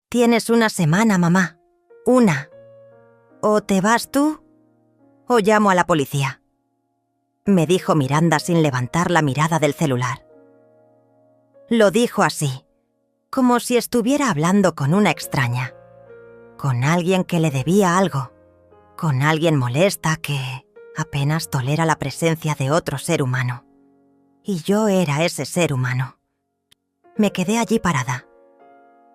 Tienes una semana, mamá. Una. O te vas tú, o llamo a la policía. Me dijo Miranda sin levantar la mirada del celular. Lo dijo así, como si estuviera hablando con una extraña, con alguien que le debía algo, con alguien molesta que apenas tolera la presencia de otro ser humano. Y yo era ese ser humano. Me quedé allí parada,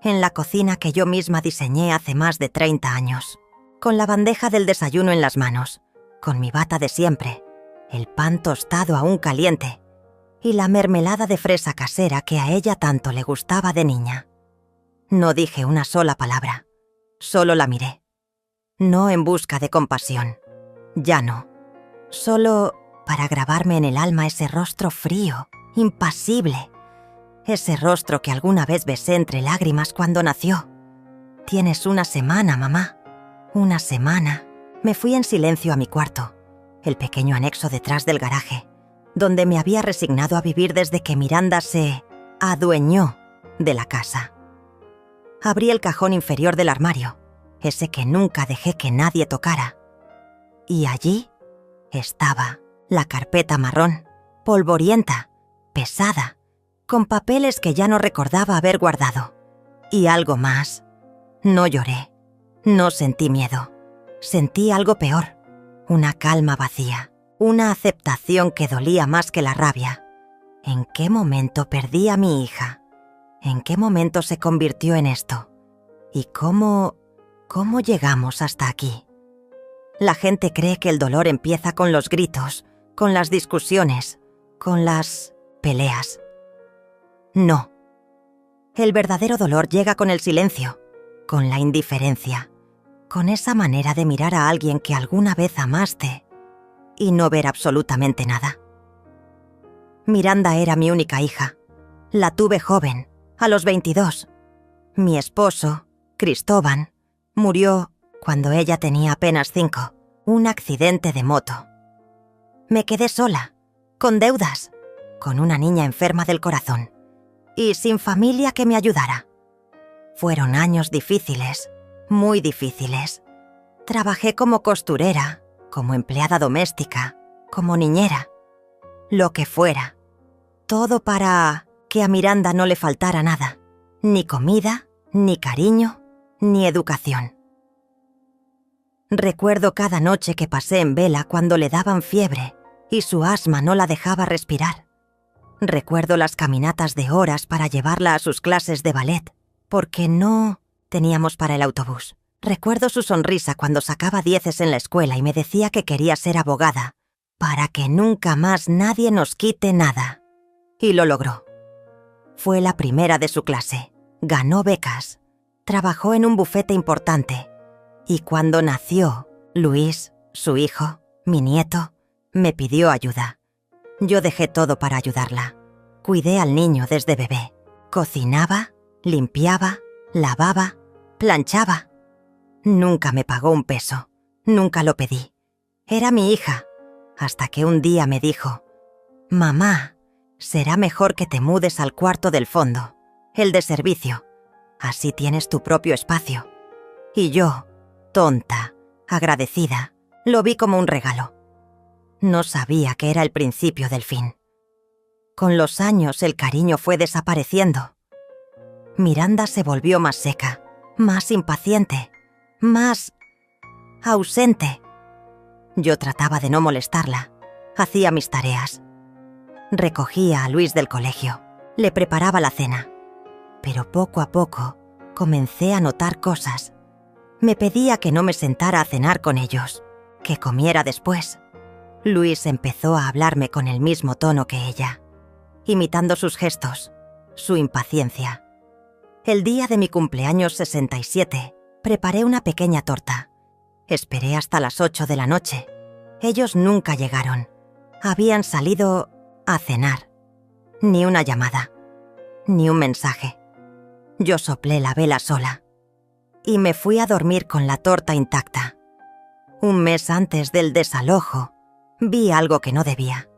en la cocina que yo misma diseñé hace más de 30 años, con la bandeja del desayuno en las manos, con mi bata de siempre, el pan tostado aún caliente y la mermelada de fresa casera que a ella tanto le gustaba de niña. No dije una sola palabra, solo la miré. No en busca de compasión, ya no. Solo para grabarme en el alma ese rostro frío, impasible. Ese rostro que alguna vez besé entre lágrimas cuando nació. Tienes una semana, mamá. Una semana. Me fui en silencio a mi cuarto, el pequeño anexo detrás del garaje, donde me había resignado a vivir desde que Miranda se adueñó de la casa. Abrí el cajón inferior del armario, ese que nunca dejé que nadie tocara. Y allí estaba la carpeta marrón, polvorienta, pesada, con papeles que ya no recordaba haber guardado. Y algo más. No lloré, no sentí miedo. Sentí algo peor, una calma vacía, una aceptación que dolía más que la rabia. ¿En qué momento perdí a mi hija? ¿En qué momento se convirtió en esto? ¿Y cómo llegamos hasta aquí? La gente cree que el dolor empieza con los gritos, con las discusiones, con las peleas. No. El verdadero dolor llega con el silencio, con la indiferencia, con esa manera de mirar a alguien que alguna vez amaste y no ver absolutamente nada. Miranda era mi única hija. La tuve joven, a los 22. Mi esposo, Cristóbal, murió cuando ella tenía apenas 5, un accidente de moto. Me quedé sola, con deudas, con una niña enferma del corazón y sin familia que me ayudara. Fueron años difíciles, muy difíciles. Trabajé como costurera, como empleada doméstica, como niñera, lo que fuera. Todo para que a Miranda no le faltara nada, ni comida, ni cariño, ni educación. Recuerdo cada noche que pasé en vela cuando le daban fiebre y su asma no la dejaba respirar. Recuerdo las caminatas de horas para llevarla a sus clases de ballet, porque no teníamos para el autobús. Recuerdo su sonrisa cuando sacaba 10 en la escuela y me decía que quería ser abogada, para que nunca más nadie nos quite nada. Y lo logró. Fue la primera de su clase, ganó becas, trabajó en un bufete importante, y cuando nació Luis, su hijo, mi nieto, me pidió ayuda. Yo dejé todo para ayudarla. Cuidé al niño desde bebé. Cocinaba, limpiaba, lavaba, planchaba. Nunca me pagó un peso. Nunca lo pedí. Era mi hija. Hasta que un día me dijo: «Mamá, será mejor que te mudes al cuarto del fondo, el de servicio. Así tienes tu propio espacio». Y yo, tonta, agradecida, lo vi como un regalo. No sabía que era el principio del fin. Con los años el cariño fue desapareciendo. Miranda se volvió más seca, más impaciente, más ausente. Yo trataba de no molestarla, hacía mis tareas. Recogía a Luis del colegio, le preparaba la cena. Pero poco a poco comencé a notar cosas. Me pedía que no me sentara a cenar con ellos, que comiera después. Luis empezó a hablarme con el mismo tono que ella, imitando sus gestos, su impaciencia. El día de mi cumpleaños 67, preparé una pequeña torta. Esperé hasta las 8 de la noche. Ellos nunca llegaron. Habían salido a cenar. Ni una llamada, ni un mensaje. Yo soplé la vela sola y me fui a dormir con la torta intacta. Un mes antes del desalojo, vi algo que no debía.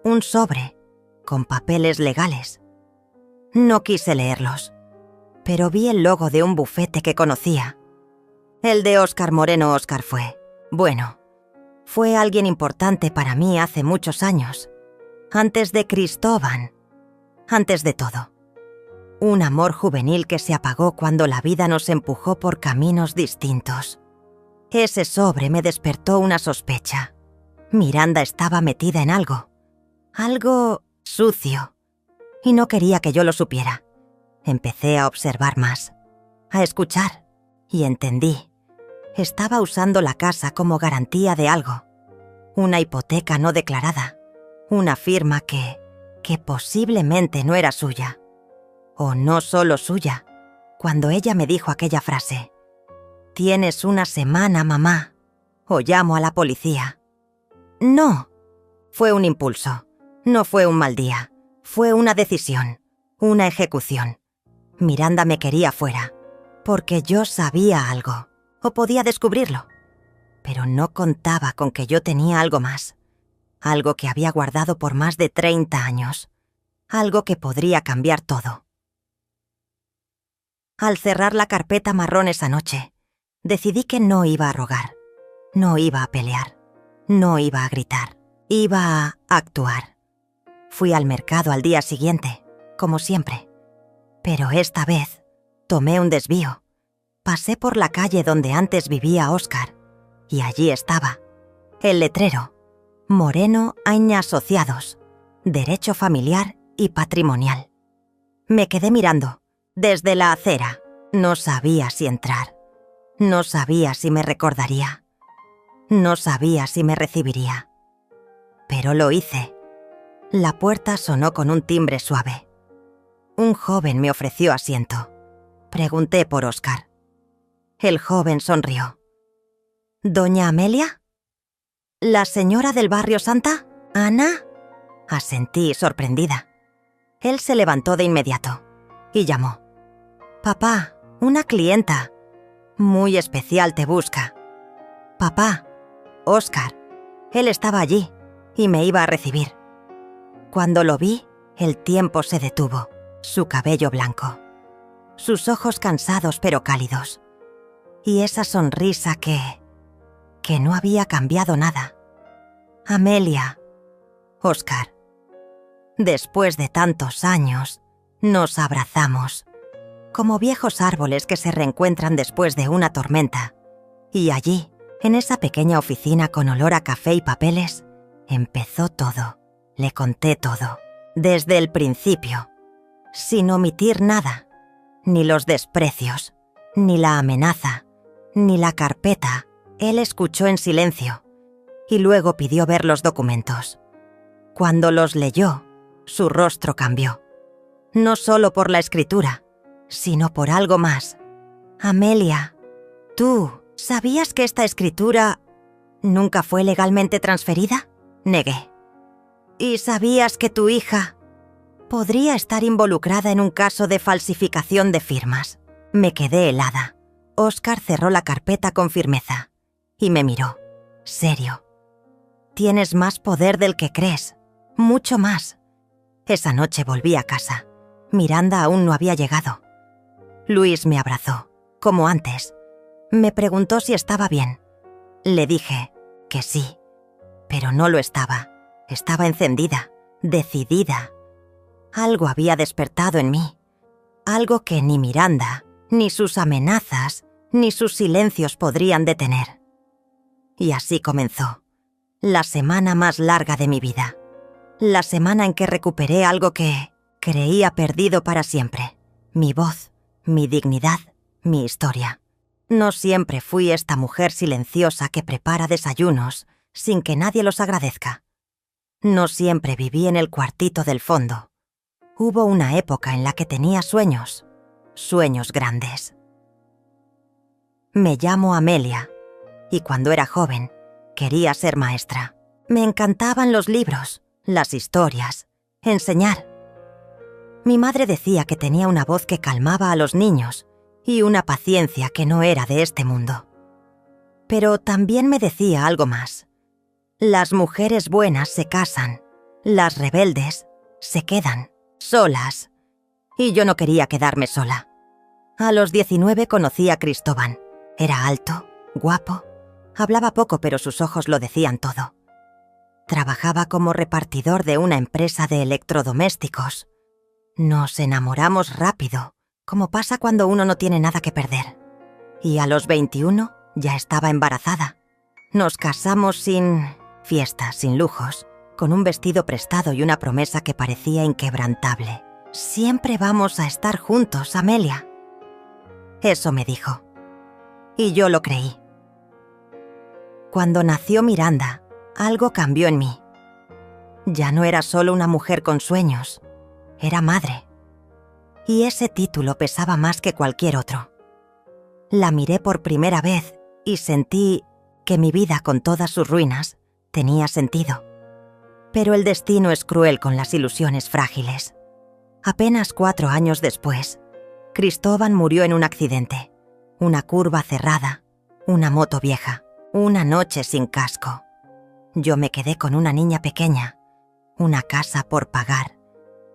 Un sobre con papeles legales. No quise leerlos, pero vi el logo de un bufete que conocía. El de Óscar Moreno. Óscar fue alguien importante para mí hace muchos años. Antes de Cristóbal, antes de todo. Un amor juvenil que se apagó cuando la vida nos empujó por caminos distintos. Ese sobre me despertó una sospecha. Miranda estaba metida en algo sucio, y no quería que yo lo supiera. Empecé a observar más, a escuchar, y entendí. Estaba usando la casa como garantía de algo. Una hipoteca no declarada, una firma que posiblemente no era suya. O no solo suya, cuando ella me dijo aquella frase: «Tienes una semana, mamá, o llamo a la policía». No, fue un impulso, no fue un mal día, fue una decisión, una ejecución. Miranda me quería fuera, porque yo sabía algo, o podía descubrirlo. Pero no contaba con que yo tenía algo más, algo que había guardado por más de 30 años, algo que podría cambiar todo. Al cerrar la carpeta marrón esa noche, decidí que no iba a rogar, no iba a pelear, no iba a gritar, iba a actuar. Fui al mercado al día siguiente, como siempre, pero esta vez tomé un desvío. Pasé por la calle donde antes vivía Óscar, y allí estaba, el letrero: Moreno Aña Asociados, Derecho Familiar y Patrimonial. Me quedé mirando, desde la acera. No sabía si entrar. No sabía si me recordaría. No sabía si me recibiría. Pero lo hice. La puerta sonó con un timbre suave. Un joven me ofreció asiento. Pregunté por Óscar. El joven sonrió. ¿Doña Amelia? ¿La señora del barrio Santa? ¿Ana? Asentí, sorprendida. Él se levantó de inmediato y llamó. «Papá, una clienta muy especial te busca». «Papá, Óscar». Él estaba allí y me iba a recibir. Cuando lo vi, el tiempo se detuvo, su cabello blanco, sus ojos cansados pero cálidos, y esa sonrisa que no había cambiado nada. «Amelia, Óscar». Después de tantos años, nos abrazamos, como viejos árboles que se reencuentran después de una tormenta. Y allí, en esa pequeña oficina con olor a café y papeles, empezó todo. Le conté todo, desde el principio, sin omitir nada, ni los desprecios, ni la amenaza, ni la carpeta. Él escuchó en silencio, y luego pidió ver los documentos. Cuando los leyó, su rostro cambió, no solo por la escritura, sino por algo más. «Amelia, ¿tú sabías que esta escritura nunca fue legalmente transferida?». Negué. «¿Y sabías que tu hija podría estar involucrada en un caso de falsificación de firmas?». Me quedé helada. Óscar cerró la carpeta con firmeza y me miró, serio. «Tienes más poder del que crees, mucho más». Esa noche volví a casa. Miranda aún no había llegado. Luis me abrazó, como antes. Me preguntó si estaba bien. Le dije que sí, pero no lo estaba. Estaba encendida, decidida. Algo había despertado en mí. Algo que ni Miranda, ni sus amenazas, ni sus silencios podrían detener. Y así comenzó. La semana más larga de mi vida. La semana en que recuperé algo que creía perdido para siempre. Mi voz, mi dignidad, mi historia. No siempre fui esta mujer silenciosa que prepara desayunos sin que nadie los agradezca. No siempre viví en el cuartito del fondo. Hubo una época en la que tenía sueños, sueños grandes. Me llamo Amelia, y cuando era joven, quería ser maestra. Me encantaban los libros, las historias, enseñar. Mi madre decía que tenía una voz que calmaba a los niños y una paciencia que no era de este mundo. Pero también me decía algo más. Las mujeres buenas se casan, las rebeldes se quedan solas, y yo no quería quedarme sola. A los 19 conocí a Cristóbal. Era alto, guapo, hablaba poco pero sus ojos lo decían todo. Trabajaba como repartidor de una empresa de electrodomésticos. Nos enamoramos rápido, como pasa cuando uno no tiene nada que perder. Y a los 21 ya estaba embarazada. Nos casamos sin fiestas, sin lujos, con un vestido prestado y una promesa que parecía inquebrantable. Siempre vamos a estar juntos, Amelia. Eso me dijo. Y yo lo creí. Cuando nació Miranda, algo cambió en mí. Ya no era solo una mujer con sueños, era madre. Y ese título pesaba más que cualquier otro. La miré por primera vez y sentí que mi vida, con todas sus ruinas, tenía sentido. Pero el destino es cruel con las ilusiones frágiles. Apenas 4 años después, Cristóbal murió en un accidente. Una curva cerrada, una moto vieja, una noche sin casco. Yo me quedé con una niña pequeña, una casa por pagar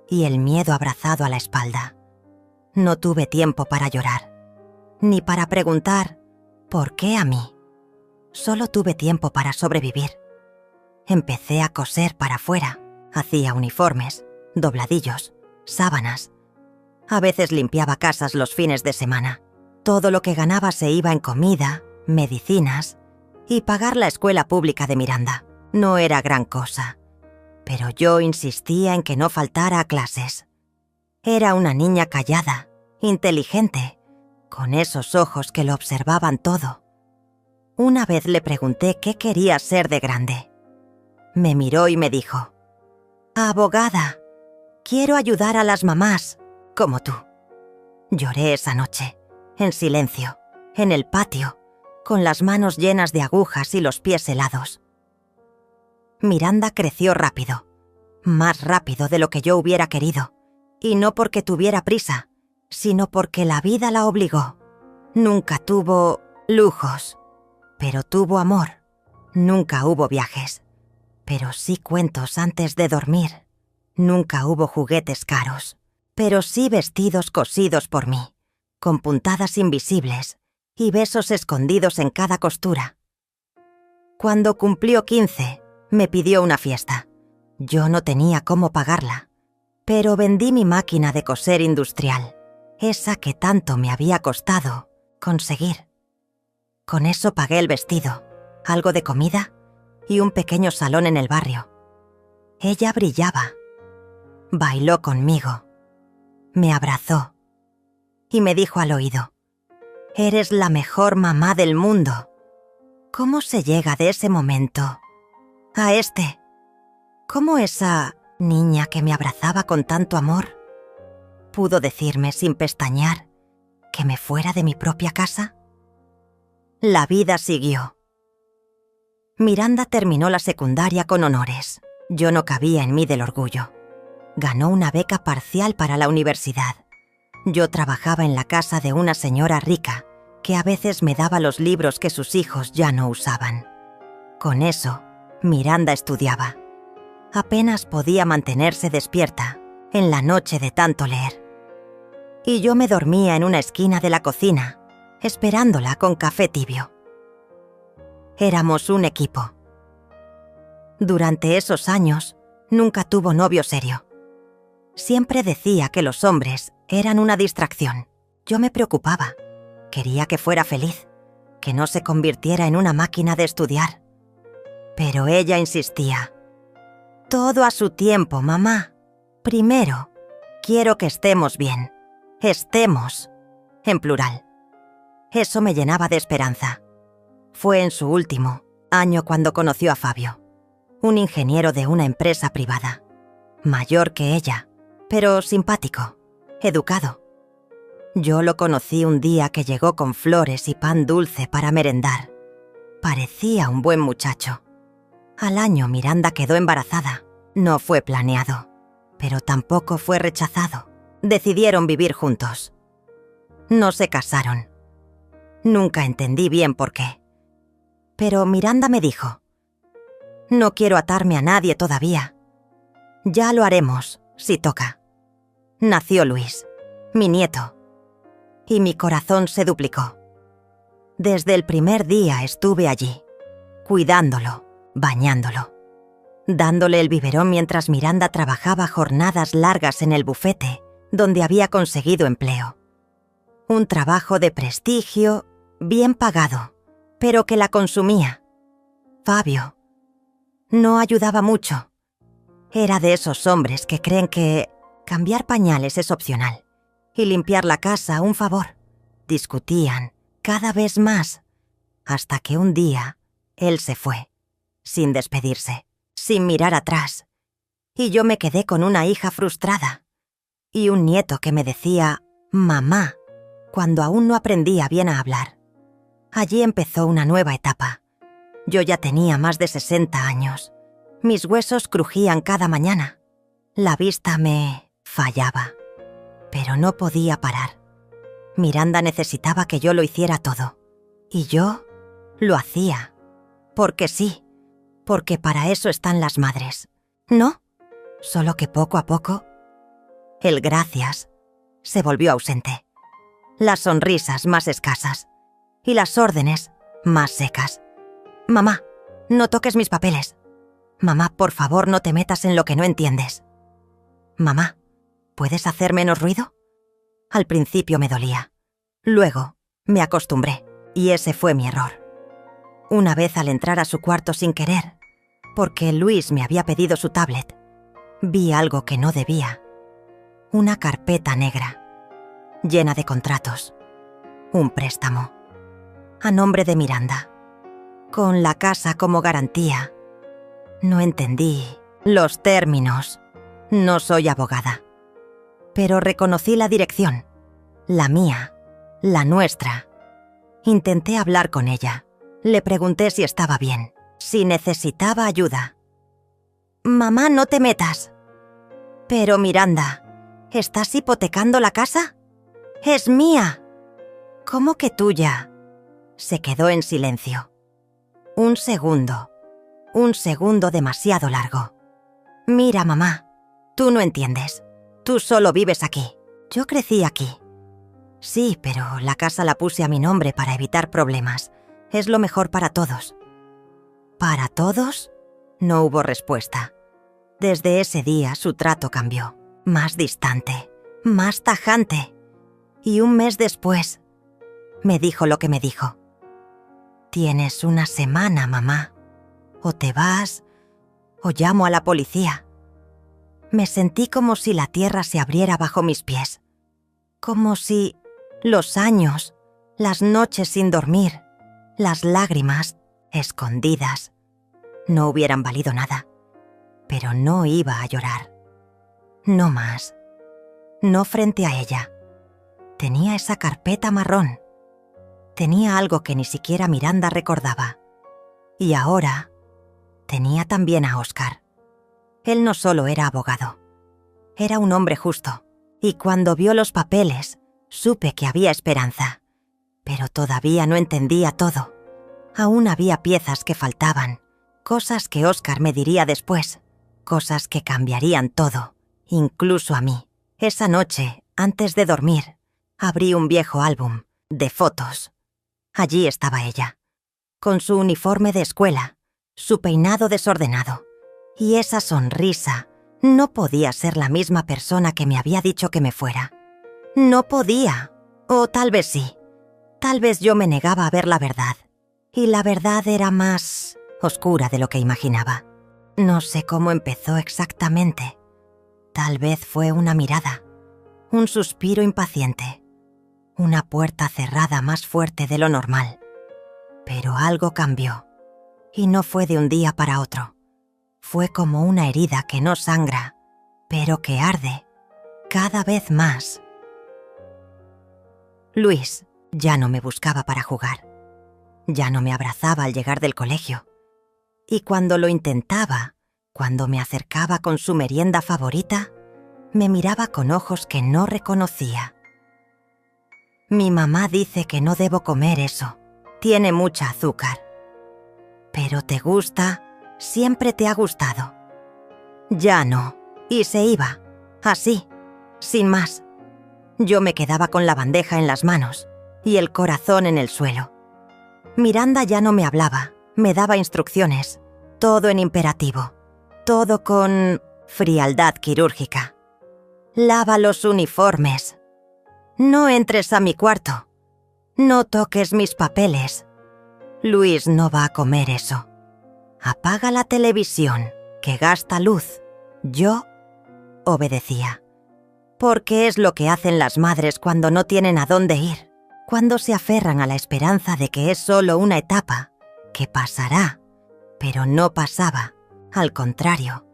y el miedo abrazado a la espalda. No tuve tiempo para llorar, ni para preguntar ¿por qué a mí? Solo tuve tiempo para sobrevivir. Empecé a coser para afuera, hacía uniformes, dobladillos, sábanas. A veces limpiaba casas los fines de semana. Todo lo que ganaba se iba en comida, medicinas y pagar la escuela pública de Miranda. No era gran cosa, pero yo insistía en que no faltara a clases. Era una niña callada, inteligente, con esos ojos que lo observaban todo. Una vez le pregunté qué quería ser de grande. Me miró y me dijo: «Abogada, quiero ayudar a las mamás, como tú». Lloré esa noche, en silencio, en el patio, con las manos llenas de agujas y los pies helados. Miranda creció rápido, más rápido de lo que yo hubiera querido, y no porque tuviera prisa, sino porque la vida la obligó. Nunca tuvo lujos, pero tuvo amor. Nunca hubo viajes, pero sí cuentos antes de dormir. Nunca hubo juguetes caros, pero sí vestidos cosidos por mí, con puntadas invisibles y besos escondidos en cada costura. Cuando cumplió 15, me pidió una fiesta. Yo no tenía cómo pagarla, pero vendí mi máquina de coser industrial, esa que tanto me había costado conseguir. Con eso pagué el vestido, algo de comida y un pequeño salón en el barrio. Ella brillaba. Bailó conmigo. Me abrazó y me dijo al oído: «Eres la mejor mamá del mundo». ¿Cómo se llega de ese momento a este? ¿Cómo esa niña que me abrazaba con tanto amor pudo decirme sin pestañear que me fuera de mi propia casa? La vida siguió. Miranda terminó la secundaria con honores. Yo no cabía en mí del orgullo. Ganó una beca parcial para la universidad. Yo trabajaba en la casa de una señora rica que a veces me daba los libros que sus hijos ya no usaban. Con eso, Miranda estudiaba. Apenas podía mantenerse despierta en la noche de tanto leer. Y yo me dormía en una esquina de la cocina, esperándola con café tibio. Éramos un equipo. Durante esos años, nunca tuvo novio serio. Siempre decía que los hombres eran una distracción. Yo me preocupaba. Quería que fuera feliz, que no se convirtiera en una máquina de estudiar. Pero ella insistía: «Todo a su tiempo, mamá. Primero, quiero que estemos bien. Estemos», en plural. Eso me llenaba de esperanza. Fue en su último año cuando conoció a Fabio, un ingeniero de una empresa privada. Mayor que ella, pero simpático, educado. Yo lo conocí un día que llegó con flores y pan dulce para merendar. Parecía un buen muchacho. Al año Miranda quedó embarazada. No fue planeado, pero tampoco fue rechazado. Decidieron vivir juntos. No se casaron. Nunca entendí bien por qué. Pero Miranda me dijo: «No quiero atarme a nadie todavía. Ya lo haremos, si toca». Nació Luis, mi nieto. y mi corazón se duplicó. Desde el primer día estuve allí, cuidándolo, bañándolo, dándole el biberón mientras Miranda trabajaba jornadas largas en el bufete donde había conseguido empleo. Un trabajo de prestigio, bien pagado, pero que la consumía. Fabio no ayudaba mucho. Era de esos hombres que creen que cambiar pañales es opcional y limpiar la casa un favor. Discutían cada vez más, hasta que un día él se fue, sin despedirse, sin mirar atrás, y yo me quedé con una hija frustrada y un nieto que me decía «mamá» cuando aún no aprendía bien a hablar. Allí empezó una nueva etapa. Yo ya tenía más de 60 años. Mis huesos crujían cada mañana. La vista me fallaba, pero no podía parar. Miranda necesitaba que yo lo hiciera todo, y yo lo hacía. Porque sí, porque para eso están las madres, ¿no? Solo que poco a poco, el gracias se volvió ausente. Las sonrisas más escasas y las órdenes más secas. «Mamá, no toques mis papeles. Mamá, por favor, no te metas en lo que no entiendes. Mamá, ¿puedes hacer menos ruido?» Al principio me dolía. Luego me acostumbré, y ese fue mi error. Una vez al entrar a su cuarto sin querer, porque Luis me había pedido su tablet, vi algo que no debía. Una carpeta negra, llena de contratos. Un préstamo. A nombre de Miranda. Con la casa como garantía. No entendí los términos. No soy abogada. Pero reconocí la dirección. La mía. La nuestra. Intenté hablar con ella. Le pregunté si estaba bien, si necesitaba ayuda. «Mamá, no te metas». «Pero Miranda, ¿estás hipotecando la casa? ¡Es mía!». «¿Cómo que tuya?». Se quedó en silencio. Un segundo demasiado largo. «Mira, mamá, tú no entiendes. Tú solo vives aquí. Yo crecí aquí». «Sí, pero la casa la puse a mi nombre para evitar problemas. Es lo mejor para todos». «¿Para todos?». No hubo respuesta. Desde ese día su trato cambió. Más distante, más tajante. Y un mes después, me dijo lo que me dijo. «Tienes una semana, mamá. O te vas, o llamo a la policía». Me sentí como si la tierra se abriera bajo mis pies. Como si los años, las noches sin dormir, las lágrimas escondidas, no hubieran valido nada. Pero no iba a llorar. No más. No frente a ella. Tenía esa carpeta marrón. Tenía algo que ni siquiera Miranda recordaba. Y ahora tenía también a Óscar. Él no solo era abogado. Era un hombre justo. Y cuando vio los papeles, supe que había esperanza. Pero todavía no entendía todo. Aún había piezas que faltaban. Cosas que Óscar me diría después. Cosas que cambiarían todo. Incluso a mí. Esa noche, antes de dormir, abrí un viejo álbum de fotos. Allí estaba ella, con su uniforme de escuela, su peinado desordenado. Y esa sonrisa no podía ser la misma persona que me había dicho que me fuera. No podía. O tal vez sí. Tal vez yo me negaba a ver la verdad. Y la verdad era más oscura de lo que imaginaba. No sé cómo empezó exactamente. Tal vez fue una mirada, un suspiro impaciente, una puerta cerrada más fuerte de lo normal. Pero algo cambió. Y no fue de un día para otro. Fue como una herida que no sangra, pero que arde cada vez más. Luis ya no me buscaba para jugar. Ya no me abrazaba al llegar del colegio. Y cuando lo intentaba, cuando me acercaba con su merienda favorita, me miraba con ojos que no reconocía. Mi mamá dice que no debo comer eso. Tiene mucha azúcar. Pero te gusta, siempre te ha gustado. Ya no. Y se iba, así, sin más. Yo me quedaba con la bandeja en las manos y el corazón en el suelo. Miranda ya no me hablaba, me daba instrucciones, todo en imperativo, todo con frialdad quirúrgica. Lava los uniformes. No entres a mi cuarto. No toques mis papeles. Luis no va a comer eso. Apaga la televisión, que gasta luz. Yo obedecía. Porque es lo que hacen las madres cuando no tienen a dónde ir, cuando se aferran a la esperanza de que es solo una etapa, que pasará, pero no pasaba. Al contrario,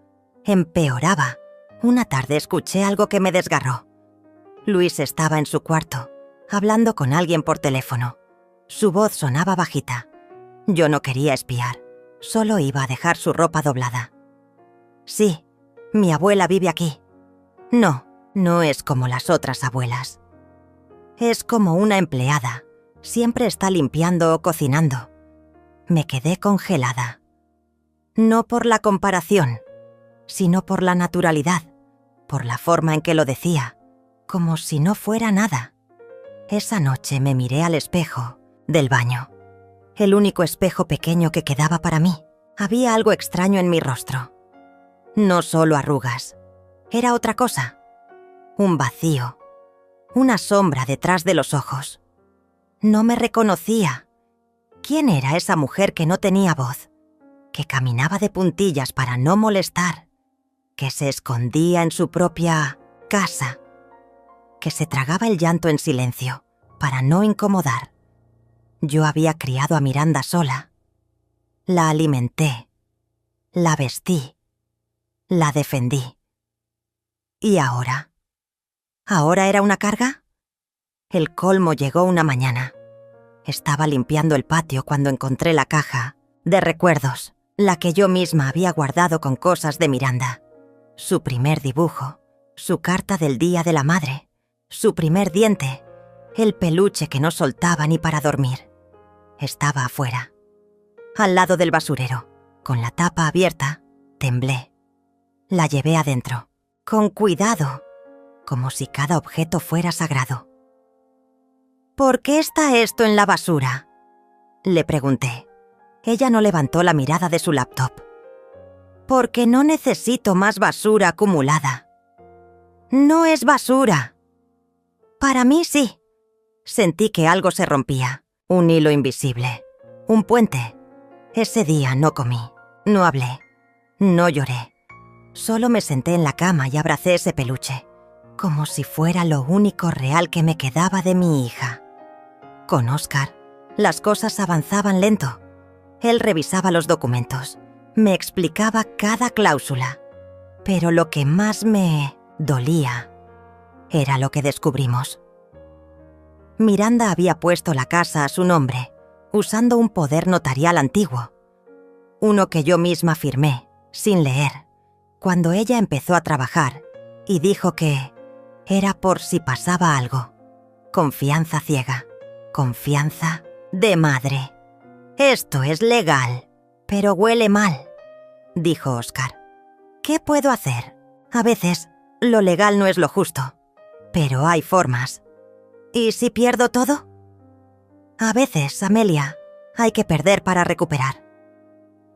empeoraba. Una tarde escuché algo que me desgarró. Luis estaba en su cuarto, hablando con alguien por teléfono. Su voz sonaba bajita. Yo no quería espiar, solo iba a dejar su ropa doblada. Sí, mi abuela vive aquí. No, no es como las otras abuelas. Es como una empleada, siempre está limpiando o cocinando. Me quedé congelada. No por la comparación, sino por la naturalidad, por la forma en que lo decía, como si no fuera nada. Esa noche me miré al espejo del baño, el único espejo pequeño que quedaba para mí. Había algo extraño en mi rostro. No solo arrugas, era otra cosa. Un vacío, una sombra detrás de los ojos. No me reconocía. ¿Quién era esa mujer que no tenía voz, que caminaba de puntillas para no molestar, que se escondía en su propia casa, que se tragaba el llanto en silencio para no incomodar? Yo había criado a Miranda sola. La alimenté, la vestí, la defendí. ¿Y ahora? ¿Ahora era una carga? El colmo llegó una mañana. Estaba limpiando el patio cuando encontré la caja de recuerdos, la que yo misma había guardado con cosas de Miranda. Su primer dibujo, su carta del Día de la Madre, su primer diente, el peluche que no soltaba ni para dormir. Estaba afuera, al lado del basurero, con la tapa abierta. Temblé. La llevé adentro, con cuidado, como si cada objeto fuera sagrado. ¿Por qué está esto en la basura?, le pregunté. Ella no levantó la mirada de su laptop. Porque no necesito más basura acumulada. No es basura. Para mí sí. Sentí que algo se rompía, un hilo invisible, un puente. Ese día no comí, no hablé, no lloré. Solo me senté en la cama y abracé ese peluche, como si fuera lo único real que me quedaba de mi hija. Con Óscar, las cosas avanzaban lento. Él revisaba los documentos, me explicaba cada cláusula. Pero lo que más me dolía era lo que descubrimos. Miranda había puesto la casa a su nombre, usando un poder notarial antiguo. Uno que yo misma firmé, sin leer, cuando ella empezó a trabajar, y dijo que era por si pasaba algo. Confianza ciega, confianza de madre. Esto es legal, pero huele mal, dijo Óscar. ¿Qué puedo hacer? A veces, lo legal no es lo justo, pero hay formas. ¿Y si pierdo todo? A veces, Amelia, hay que perder para recuperar.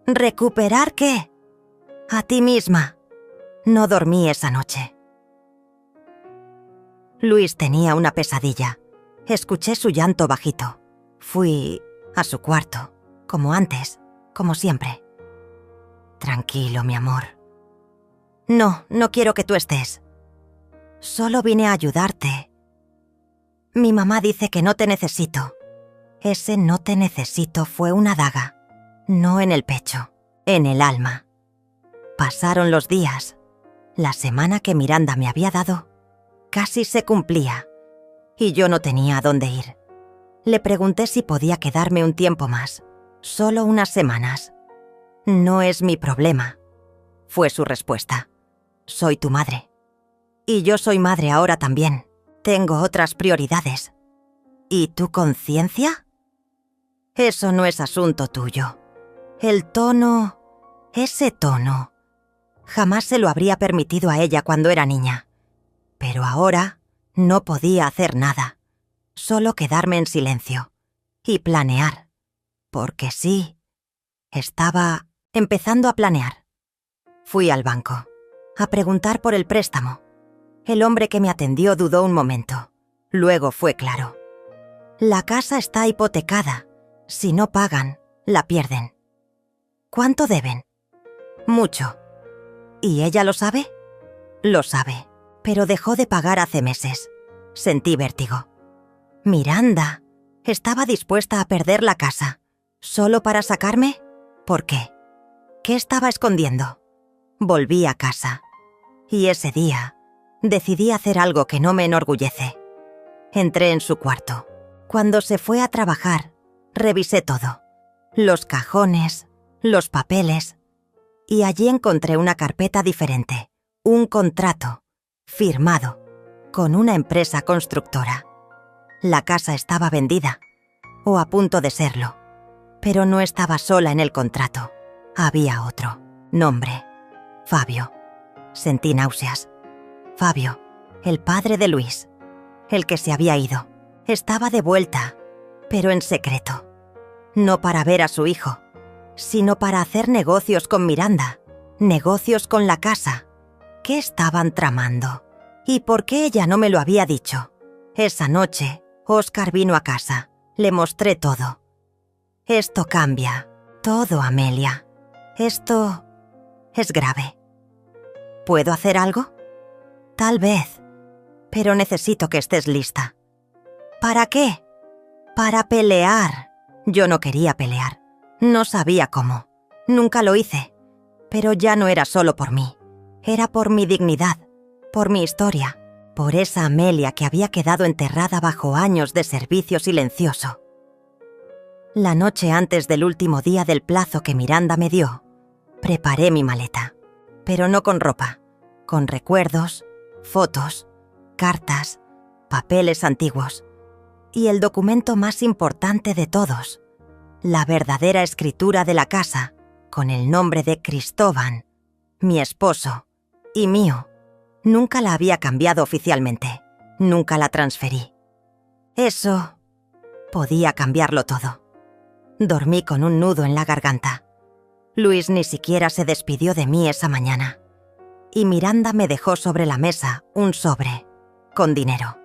¿Recuperar qué? A ti misma. No dormí esa noche. Luis tenía una pesadilla. Escuché su llanto bajito. Fui a su cuarto, como antes, como siempre. Tranquilo, mi amor. No, no quiero que tú estés. Solo vine a ayudarte. Mi mamá dice que no te necesito. Ese no te necesito fue una daga. No en el pecho, en el alma. Pasaron los días. La semana que Miranda me había dado casi se cumplía. Y yo no tenía a dónde ir. Le pregunté si podía quedarme un tiempo más, solo unas semanas. No es mi problema, fue su respuesta. Soy tu madre. Y yo soy madre ahora también. Tengo otras prioridades. ¿Y tu conciencia? Eso no es asunto tuyo. El tono, ese tono, jamás se lo habría permitido a ella cuando era niña. Pero ahora No podía hacer nada, solo quedarme en silencio y planear, porque sí, estaba empezando a planear. Fui al banco, a preguntar por el préstamo. El hombre que me atendió dudó un momento. Luego fue claro. La casa está hipotecada. Si no pagan, la pierden. ¿Cuánto deben? Mucho. ¿Y ella lo sabe? Lo sabe, pero dejó de pagar hace meses. Sentí vértigo. Miranda, ¿estaba dispuesta a perder la casa solo para sacarme? ¿Por qué? ¿Qué estaba escondiendo? Volví a casa. Y ese día decidí hacer algo que no me enorgullece. Entré en su cuarto. Cuando se fue a trabajar, revisé todo. Los cajones, los papeles. Y allí encontré una carpeta diferente. Un contrato, firmado, con una empresa constructora. La casa estaba vendida, o a punto de serlo. Pero no estaba sola en el contrato. Había otro. Nombre. Fabio. Sentí náuseas. Fabio, el padre de Luis. El que se había ido. Estaba de vuelta, pero en secreto. No para ver a su hijo, sino para hacer negocios con Miranda. Negocios con la casa. ¿Qué estaban tramando? ¿Y por qué ella no me lo había dicho? Esa noche, Óscar vino a casa. Le mostré todo. Esto cambia. Todo, Amelia. Esto es grave. ¿Puedo hacer algo? Tal vez. Pero necesito que estés lista. ¿Para qué? Para pelear. Yo no quería pelear. No sabía cómo. Nunca lo hice. Pero ya no era solo por mí. Era por mi dignidad, por mi historia, por esa Amelia que había quedado enterrada bajo años de servicio silencioso. La noche antes del último día del plazo que Miranda me dio, preparé mi maleta, pero no con ropa, con recuerdos, fotos, cartas, papeles antiguos y el documento más importante de todos, la verdadera escritura de la casa con el nombre de Cristóbal, mi esposo y mío. Nunca la había cambiado oficialmente, nunca la transferí. Eso podía cambiarlo todo. Dormí con un nudo en la garganta. Luis ni siquiera se despidió de mí esa mañana. Y Miranda me dejó sobre la mesa un sobre con dinero.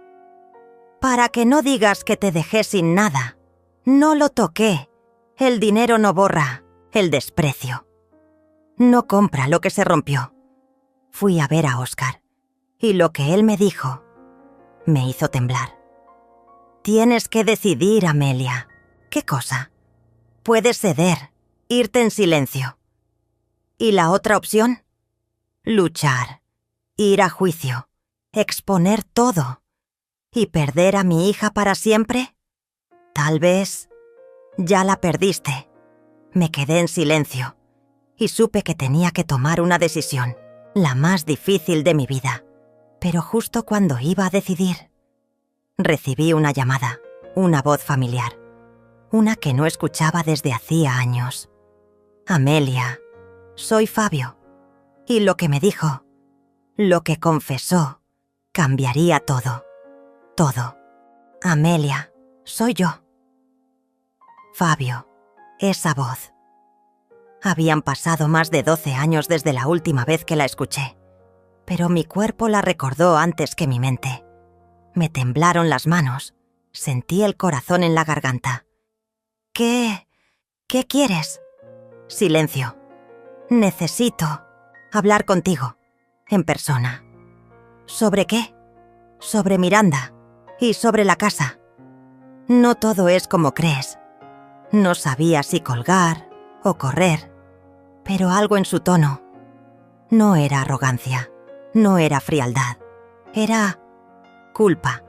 Para que no digas que te dejé sin nada, no lo toqué. El dinero no borra el desprecio. No compra lo que se rompió. Fui a ver a Óscar, y lo que él me dijo me hizo temblar. Tienes que decidir, Amelia. ¿Qué cosa? Puedes ceder, irte en silencio. ¿Y la otra opción? Luchar, ir a juicio, exponer todo y perder a mi hija para siempre. Tal vez ya la perdiste. Me quedé en silencio y supe que tenía que tomar una decisión, la más difícil de mi vida. Pero justo cuando iba a decidir, recibí una llamada, una voz familiar, una que no escuchaba desde hacía años. Amelia, soy Fabio. Y lo que me dijo, lo que confesó, cambiaría todo. Todo. Amelia, soy yo. Fabio, esa voz. Habían pasado más de 12 años desde la última vez que la escuché, pero mi cuerpo la recordó antes que mi mente. Me temblaron las manos, sentí el corazón en la garganta. ¿Qué quieres? Silencio. Necesito hablar contigo, en persona. ¿Sobre qué? Sobre Miranda y sobre la casa. No todo es como crees. No sabía si colgar o correr, pero algo en su tono. No era arrogancia, no era frialdad, era culpa.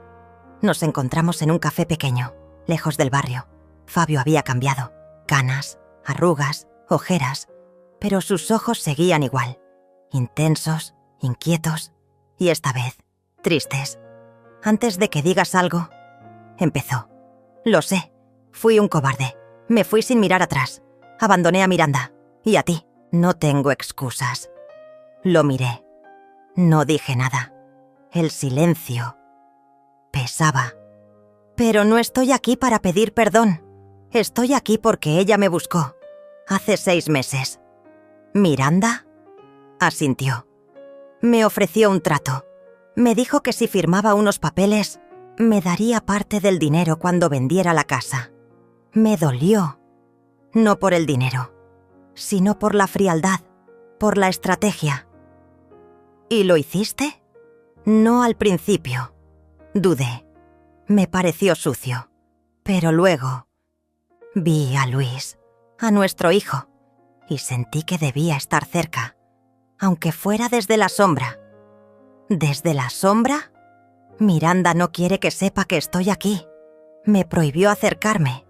Nos encontramos en un café pequeño, lejos del barrio. Fabio había cambiado, canas, arrugas, ojeras, pero sus ojos seguían igual, intensos, inquietos y esta vez, tristes. Antes de que digas algo, empezó. Lo sé, fui un cobarde, me fui sin mirar atrás, abandoné a Miranda y a ti. No tengo excusas. Lo miré. No dije nada. El silencio Pesaba. Pero no estoy aquí para pedir perdón. Estoy aquí porque ella me buscó. Hace 6 meses. ¿Miranda? Asintió. Me ofreció un trato. Me dijo que si firmaba unos papeles, me daría parte del dinero cuando vendiera la casa. Me dolió. No por el dinero, sino por la frialdad, por la estrategia. ¿Y lo hiciste? No al principio. Dudé. Me pareció sucio. Pero luego vi a Luis, a nuestro hijo, y sentí que debía estar cerca, aunque fuera desde la sombra. ¿Desde la sombra? Miranda no quiere que sepa que estoy aquí. Me prohibió acercarme.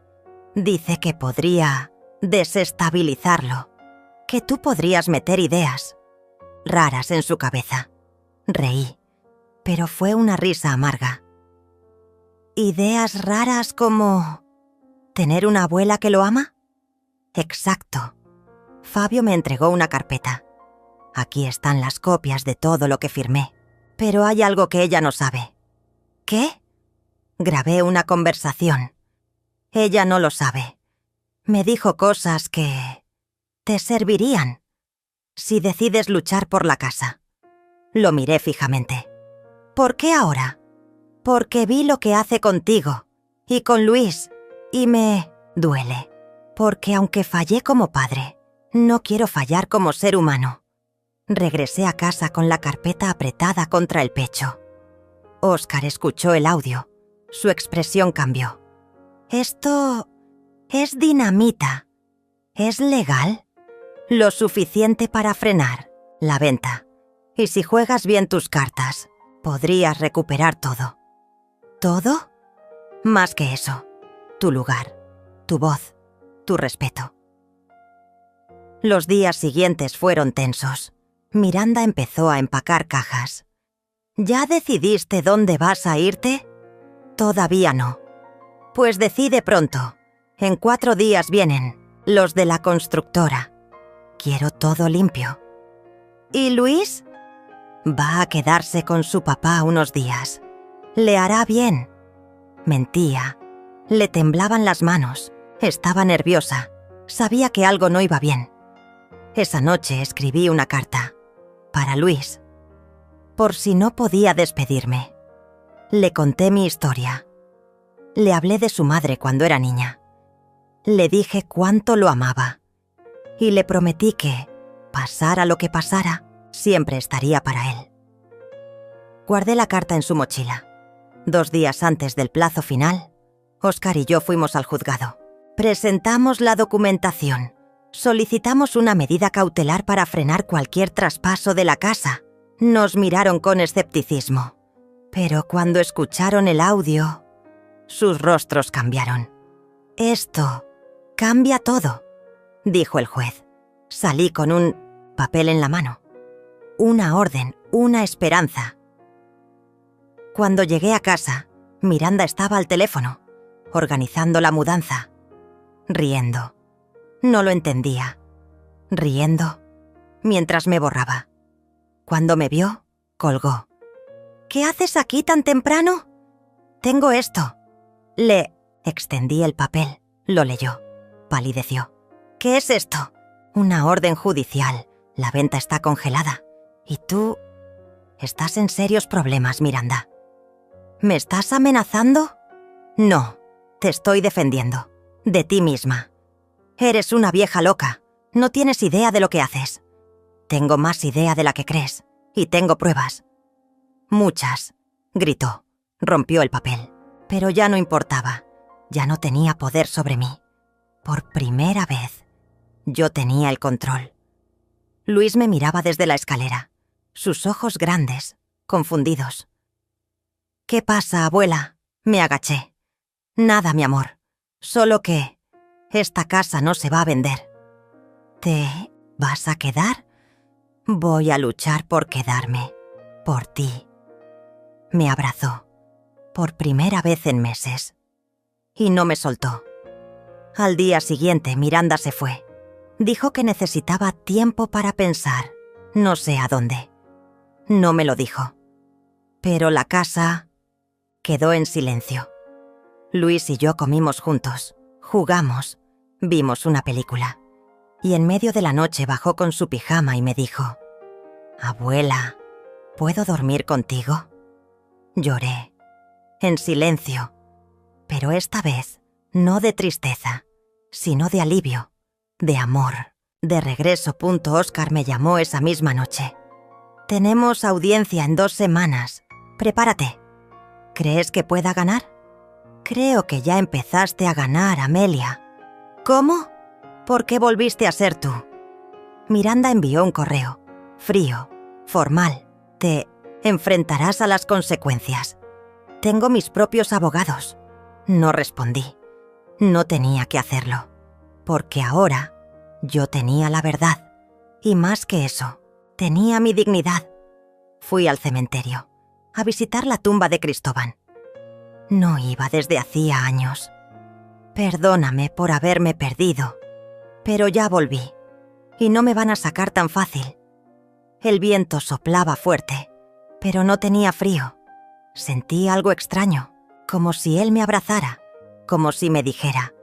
Dice que podría desestabilizarlo, que tú podrías meter ideas raras en su cabeza. Reí, pero fue una risa amarga. ¿Ideas raras como tener una abuela que lo ama? Exacto. Fabio me entregó una carpeta. Aquí están las copias de todo lo que firmé, pero hay algo que ella no sabe. ¿Qué? Grabé una conversación. Ella no lo sabe. Me dijo cosas que te servirían si decides luchar por la casa. Lo miré fijamente. ¿Por qué ahora? Porque vi lo que hace contigo y con Luis y me duele. Porque aunque fallé como padre, no quiero fallar como ser humano. Regresé a casa con la carpeta apretada contra el pecho. Óscar escuchó el audio. Su expresión cambió. Esto es dinamita. ¿Es legal? Lo suficiente para frenar la venta. Y si juegas bien tus cartas, podrías recuperar todo. ¿Todo? Más que eso. Tu lugar, tu voz, tu respeto. Los días siguientes fueron tensos. Miranda empezó a empacar cajas. ¿Ya decidiste dónde vas a irte? Todavía no. Pues decide pronto. En 4 días vienen los de la constructora. Quiero todo limpio. ¿Y Luis? Va a quedarse con su papá unos días. Le hará bien. Mentía. Le temblaban las manos. Estaba nerviosa. Sabía que algo no iba bien. Esa noche escribí una carta. Para Luis. Por si no podía despedirme. Le conté mi historia. Le hablé de su madre cuando era niña. Le dije cuánto lo amaba. Y le prometí que, pasara lo que pasara, siempre estaría para él. Guardé la carta en su mochila. 2 días antes del plazo final, Óscar y yo fuimos al juzgado. Presentamos la documentación. Solicitamos una medida cautelar para frenar cualquier traspaso de la casa. Nos miraron con escepticismo. Pero cuando escucharon el audio, sus rostros cambiaron. Esto cambia todo, dijo el juez. Salí con un papel en la mano. Una orden, una esperanza. Cuando llegué a casa, Miranda estaba al teléfono, organizando la mudanza, riendo. No lo entendía. Riendo, mientras me borraba. Cuando me vio, colgó. ¿Qué haces aquí tan temprano? Tengo esto. Le extendí el papel. Lo leyó. Palideció. ¿Qué es esto? Una orden judicial. La venta está congelada. Y tú... estás en serios problemas, Miranda. ¿Me estás amenazando? No, te estoy defendiendo. De ti misma. Eres una vieja loca. No tienes idea de lo que haces. Tengo más idea de la que crees. Y tengo pruebas. Muchas, gritó. Rompió el papel. Pero ya no importaba. Ya no tenía poder sobre mí. Por primera vez, yo tenía el control. Luis me miraba desde la escalera. Sus ojos grandes, confundidos. ¿Qué pasa, abuela? Me agaché. Nada, mi amor. Solo que esta casa no se va a vender. ¿Te vas a quedar? Voy a luchar por quedarme. Por ti. Me abrazó. Por primera vez en meses. Y no me soltó. Al día siguiente, Miranda se fue. Dijo que necesitaba tiempo para pensar. No sé a dónde. No me lo dijo. Pero la casa Quedó en silencio. Luis y yo comimos juntos, jugamos, vimos una película. Y en medio de la noche bajó con su pijama y me dijo: «Abuela, ¿puedo dormir contigo?». Lloré, en silencio, pero esta vez no de tristeza, sino de alivio, de amor. De regreso. Óscar me llamó esa misma noche. «Tenemos audiencia en 2 semanas. Prepárate. ¿Crees que pueda ganar?». «Creo que ya empezaste a ganar, Amelia». «¿Cómo? ¿Por qué volviste a ser tú?». Miranda envió un correo, frío, formal. «Te enfrentarás a las consecuencias. Tengo mis propios abogados». No respondí. No tenía que hacerlo, porque ahora yo tenía la verdad. Y más que eso, tenía mi dignidad. Fui al cementerio, a visitar la tumba de Cristóbal. No iba desde hacía años. Perdóname por haberme perdido, pero ya volví, y no me van a sacar tan fácil. El viento soplaba fuerte, pero no tenía frío. Sentí algo extraño, como si él me abrazara, como si me dijera: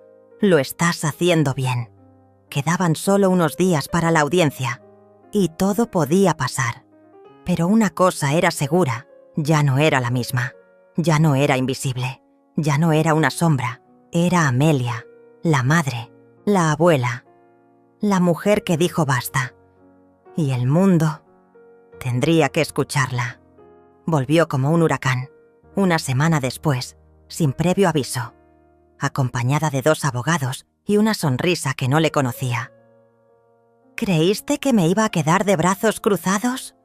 «Lo estás haciendo bien». Quedaban solo unos días para la audiencia, y todo podía pasar. Pero una cosa era segura: ya no era la misma, ya no era invisible, ya no era una sombra. Era Amelia, la madre, la abuela, la mujer que dijo basta. Y el mundo tendría que escucharla. Volvió como un huracán, una semana después, sin previo aviso, acompañada de 2 abogados y una sonrisa que no le conocía. «¿Creíste que me iba a quedar de brazos cruzados?».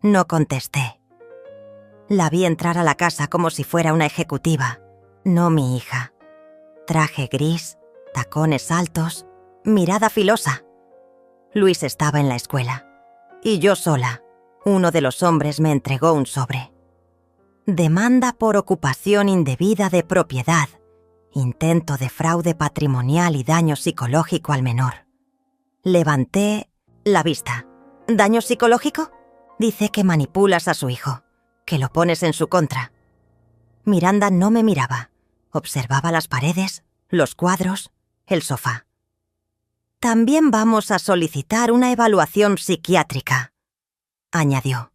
No contesté. La vi entrar a la casa como si fuera una ejecutiva, no mi hija. Traje gris, tacones altos, mirada filosa. Luis estaba en la escuela, y yo sola. Uno de los hombres me entregó un sobre. «Demanda por ocupación indebida de propiedad, intento de fraude patrimonial y daño psicológico al menor». Levanté la vista. «¿Daño psicológico?». «Dice que manipulas a su hijo, que lo pones en su contra». Miranda no me miraba. Observaba las paredes, los cuadros, el sofá. «También vamos a solicitar una evaluación psiquiátrica», añadió.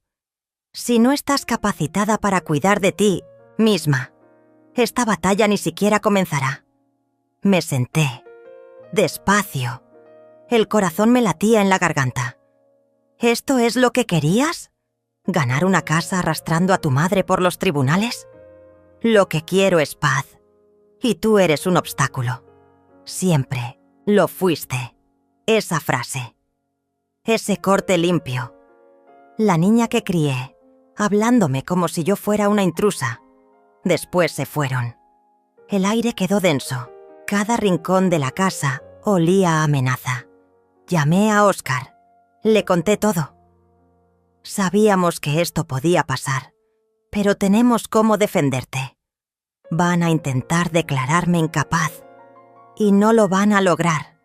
«Si no estás capacitada para cuidar de ti misma, esta batalla ni siquiera comenzará». Me senté, despacio. El corazón me latía en la garganta. «¿Esto es lo que querías? ¿Ganar una casa arrastrando a tu madre por los tribunales? Lo que quiero es paz. Y tú eres un obstáculo. Siempre lo fuiste». Esa frase. Ese corte limpio. La niña que crié, hablándome como si yo fuera una intrusa. Después se fueron. El aire quedó denso. Cada rincón de la casa olía a amenaza. Llamé a Óscar. Le conté todo. Sabíamos que esto podía pasar, pero tenemos cómo defenderte. Van a intentar declararme incapaz, y no lo van a lograr,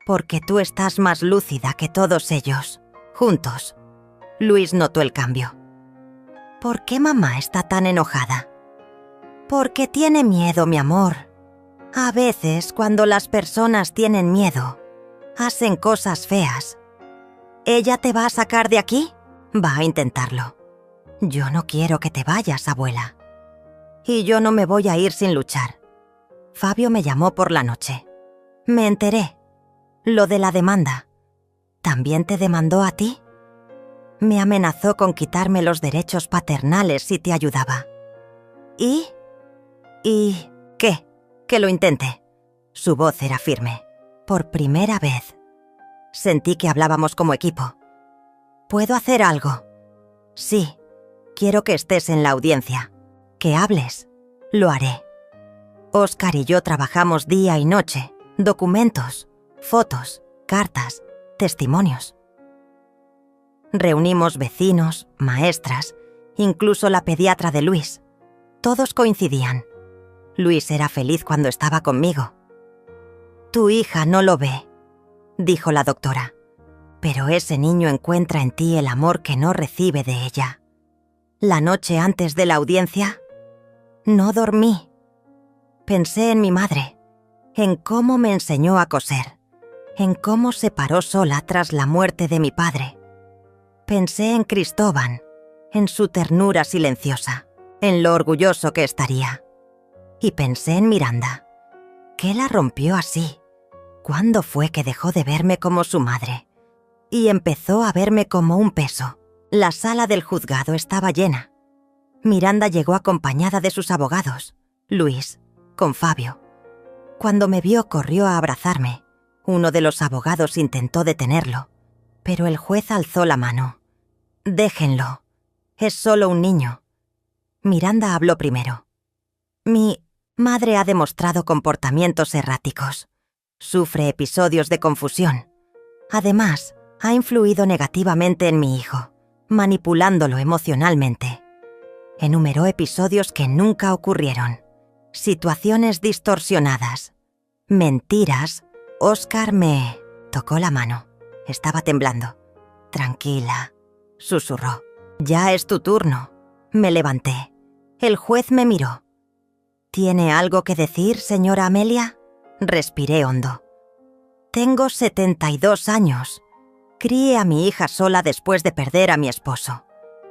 porque tú estás más lúcida que todos ellos, juntos. Luis notó el cambio. «¿Por qué mamá está tan enojada?». «Porque tiene miedo, mi amor. A veces, cuando las personas tienen miedo, hacen cosas feas. ¿Ella te va a sacar de aquí?». «Va a intentarlo». «Yo no quiero que te vayas, abuela». «Y yo no me voy a ir sin luchar». Fabio me llamó por la noche. Me enteré. Lo de la demanda. ¿También te demandó a ti? Me amenazó con quitarme los derechos paternales si te ayudaba. ¿Y qué? Que lo intenté. Su voz era firme. Por primera vez. Sentí que hablábamos como equipo. ¿Puedo hacer algo? Sí. Quiero que estés en la audiencia. Que hables. Lo haré. Óscar y yo trabajamos día y noche. Documentos, fotos, cartas, testimonios. Reunimos vecinos, maestras, incluso la pediatra de Luis. Todos coincidían. Luis era feliz cuando estaba conmigo. «Tu hija no lo ve», dijo la doctora, «pero ese niño encuentra en ti el amor que no recibe de ella». La noche antes de la audiencia, No dormí. Pensé en mi madre, en cómo me enseñó a coser, en cómo se paró sola tras la muerte de mi padre. Pensé en Cristóbal, en su ternura silenciosa, en lo orgulloso que estaría. Y pensé en Miranda. ¿Qué la rompió así? ¿Cuándo fue que dejó de verme como su madre? Y empezó a verme como un peso. La sala del juzgado estaba llena. Miranda llegó acompañada de sus abogados, Luis, con Fabio. Cuando me vio, corrió a abrazarme. Uno de los abogados intentó detenerlo, pero el juez alzó la mano. «Déjenlo. Es solo un niño». Miranda habló primero. «Mi madre ha demostrado comportamientos erráticos. Sufre episodios de confusión. Además, ha influido negativamente en mi hijo, manipulándolo emocionalmente. Enumeró episodios que nunca ocurrieron. Situaciones distorsionadas. Mentiras. Óscar me tocó la mano. Estaba temblando. «Tranquila», susurró. «Ya es tu turno». Me levanté. El juez me miró. «¿Tiene algo que decir, señora Amelia?». Respiré hondo. «Tengo 72 años. Crié a mi hija sola después de perder a mi esposo.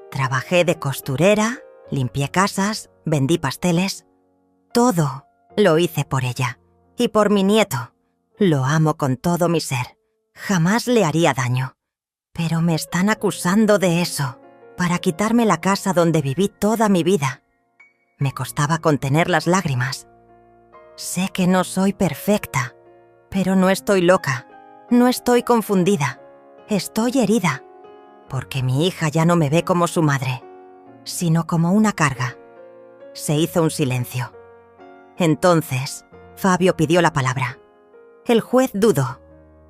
Trabajé de costurera, limpié casas, vendí pasteles. Todo lo hice por ella. Y por mi nieto. Lo amo con todo mi ser. Jamás le haría daño. Pero me están acusando de eso, para quitarme la casa donde viví toda mi vida». Me costaba contener las lágrimas. Sé que no soy perfecta, pero no estoy loca, no estoy confundida. Estoy herida, porque mi hija ya no me ve como su madre, sino como una carga. Se hizo un silencio. Entonces, Fabio pidió la palabra. El juez dudó.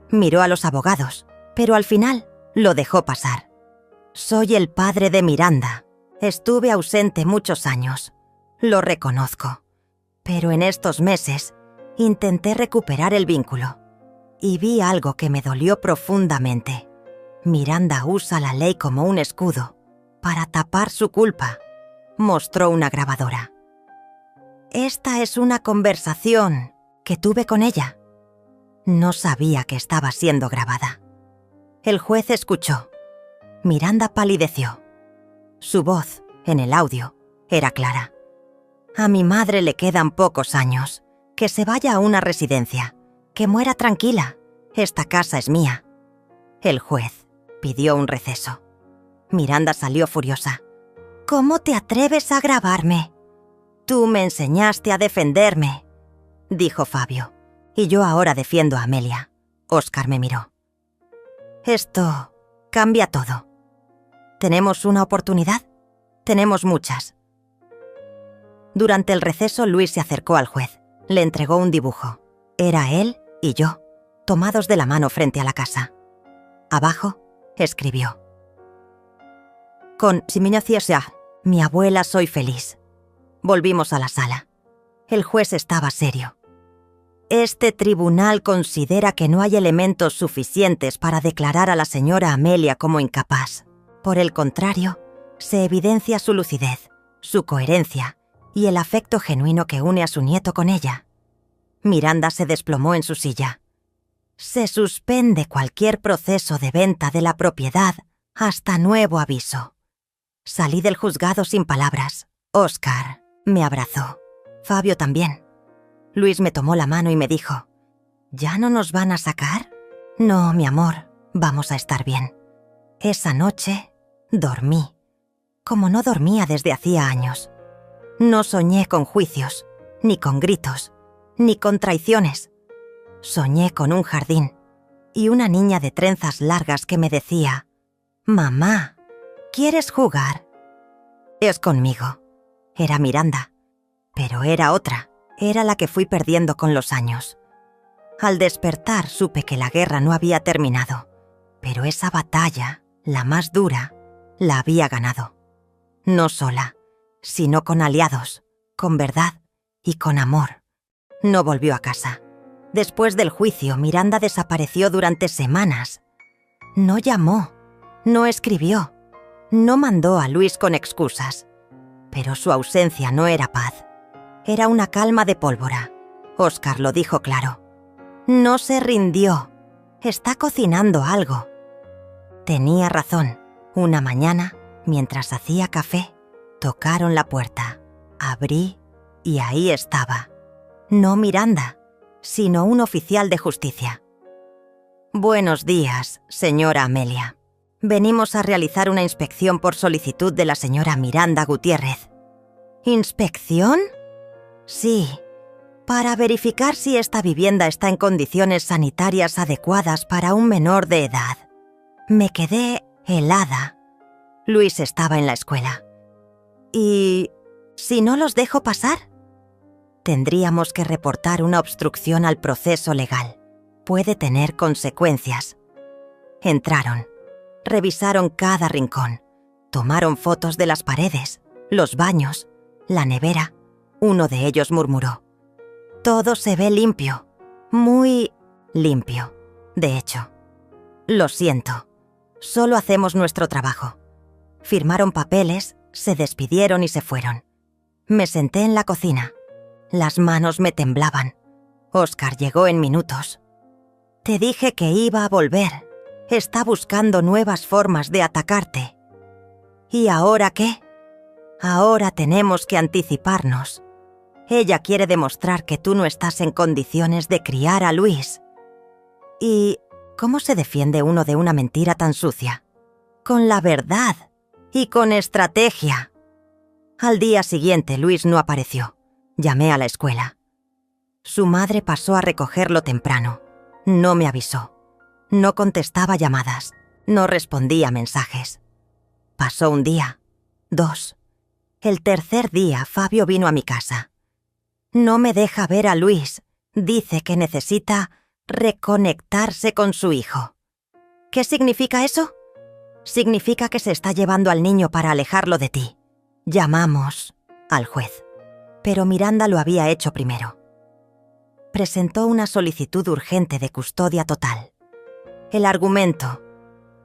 Miró a los abogados, pero al final lo dejó pasar. «Soy el padre de Miranda. Estuve ausente muchos años. Lo reconozco. Pero en estos meses intenté recuperar el vínculo y vi algo que me dolió profundamente. Miranda usa la ley como un escudo para tapar su culpa», mostró una grabadora. «Esta es una conversación que tuve con ella». No sabía que estaba siendo grabada. El juez escuchó. Miranda palideció. Su voz, en el audio, era clara. «A mi madre le quedan pocos años. Que se vaya a una residencia. Que muera tranquila. Esta casa es mía». El juez pidió un receso. Miranda salió furiosa. «¿Cómo te atreves a grabarme? Tú me enseñaste a defenderme», dijo Fabio. «Y yo ahora defiendo a Amelia». Óscar me miró. «Esto cambia todo. ¿Tenemos una oportunidad? Tenemos muchas». Durante el receso, Luis se acercó al juez. Le entregó un dibujo. Era él y yo, tomados de la mano frente a la casa. Abajo, escribió: «Con mi abuela soy feliz». Volvimos a la sala. El juez estaba serio. «Este tribunal considera que no hay elementos suficientes para declarar a la señora Amelia como incapaz. Por el contrario, se evidencia su lucidez, su coherencia y el afecto genuino que une a su nieto con ella». Miranda se desplomó en su silla. «Se suspende cualquier proceso de venta de la propiedad hasta nuevo aviso». Salí del juzgado sin palabras. Óscar me abrazó. Fabio también. Luis me tomó la mano y me dijo: «¿Ya no nos van a sacar?». «No, mi amor, vamos a estar bien». Esa noche dormí, como no dormía desde hacía años. No soñé con juicios, ni con gritos, ni con traiciones. Soñé con un jardín y una niña de trenzas largas que me decía: «Mamá, ¿quieres jugar?». Es conmigo. Era Miranda, pero era otra. Era la que fui perdiendo con los años. Al despertar supe que la guerra no había terminado, pero esa batalla, la más dura, la había ganado. No sola, sino con aliados, con verdad y con amor. No volvió a casa. Después del juicio, Miranda desapareció durante semanas. No llamó, no escribió, no mandó a Luis con excusas. Pero su ausencia no era paz, Era una calma de pólvora. Oscar lo dijo claro. No se rindió. Está cocinando algo. Tenía razón. Una mañana, mientras hacía café, tocaron la puerta. Abrí y ahí estaba. No Miranda, sino un oficial de justicia. Buenos días, señora Amelia. Venimos a realizar una inspección por solicitud de la señora Miranda Gutiérrez. ¿Inspección? Sí, para verificar si esta vivienda está en condiciones sanitarias adecuadas para un menor de edad. Me quedé helada. Luis estaba en la escuela. ¿Y si no los dejo pasar? Tendríamos que reportar una obstrucción al proceso legal. Puede tener consecuencias. Entraron. Revisaron cada rincón. Tomaron fotos de las paredes, los baños, la nevera. Uno de ellos murmuró: todo se ve limpio, muy limpio. De hecho, lo siento, solo hacemos nuestro trabajo. Firmaron papeles, se despidieron y se fueron. Me senté en la cocina. Las manos me temblaban. Oscar llegó en minutos. Te dije que iba a volver. Está buscando nuevas formas de atacarte. ¿Y ahora qué? Ahora tenemos que anticiparnos. Ella quiere demostrar que tú no estás en condiciones de criar a Luis. ¿Y cómo se defiende uno de una mentira tan sucia? Con la verdad y con estrategia. Al día siguiente, Luis no apareció. Llamé a la escuela. Su madre pasó a recogerlo temprano. No me avisó. No contestaba llamadas. No respondía mensajes. Pasó un día, 2. El tercer día, Fabio vino a mi casa. No me deja ver a Luis. Dice que necesita reconectarse con su hijo. ¿Qué significa eso? Significa que se está llevando al niño para alejarlo de ti. Llamamos al juez. Pero Miranda lo había hecho primero. Presentó una solicitud urgente de custodia total. El argumento: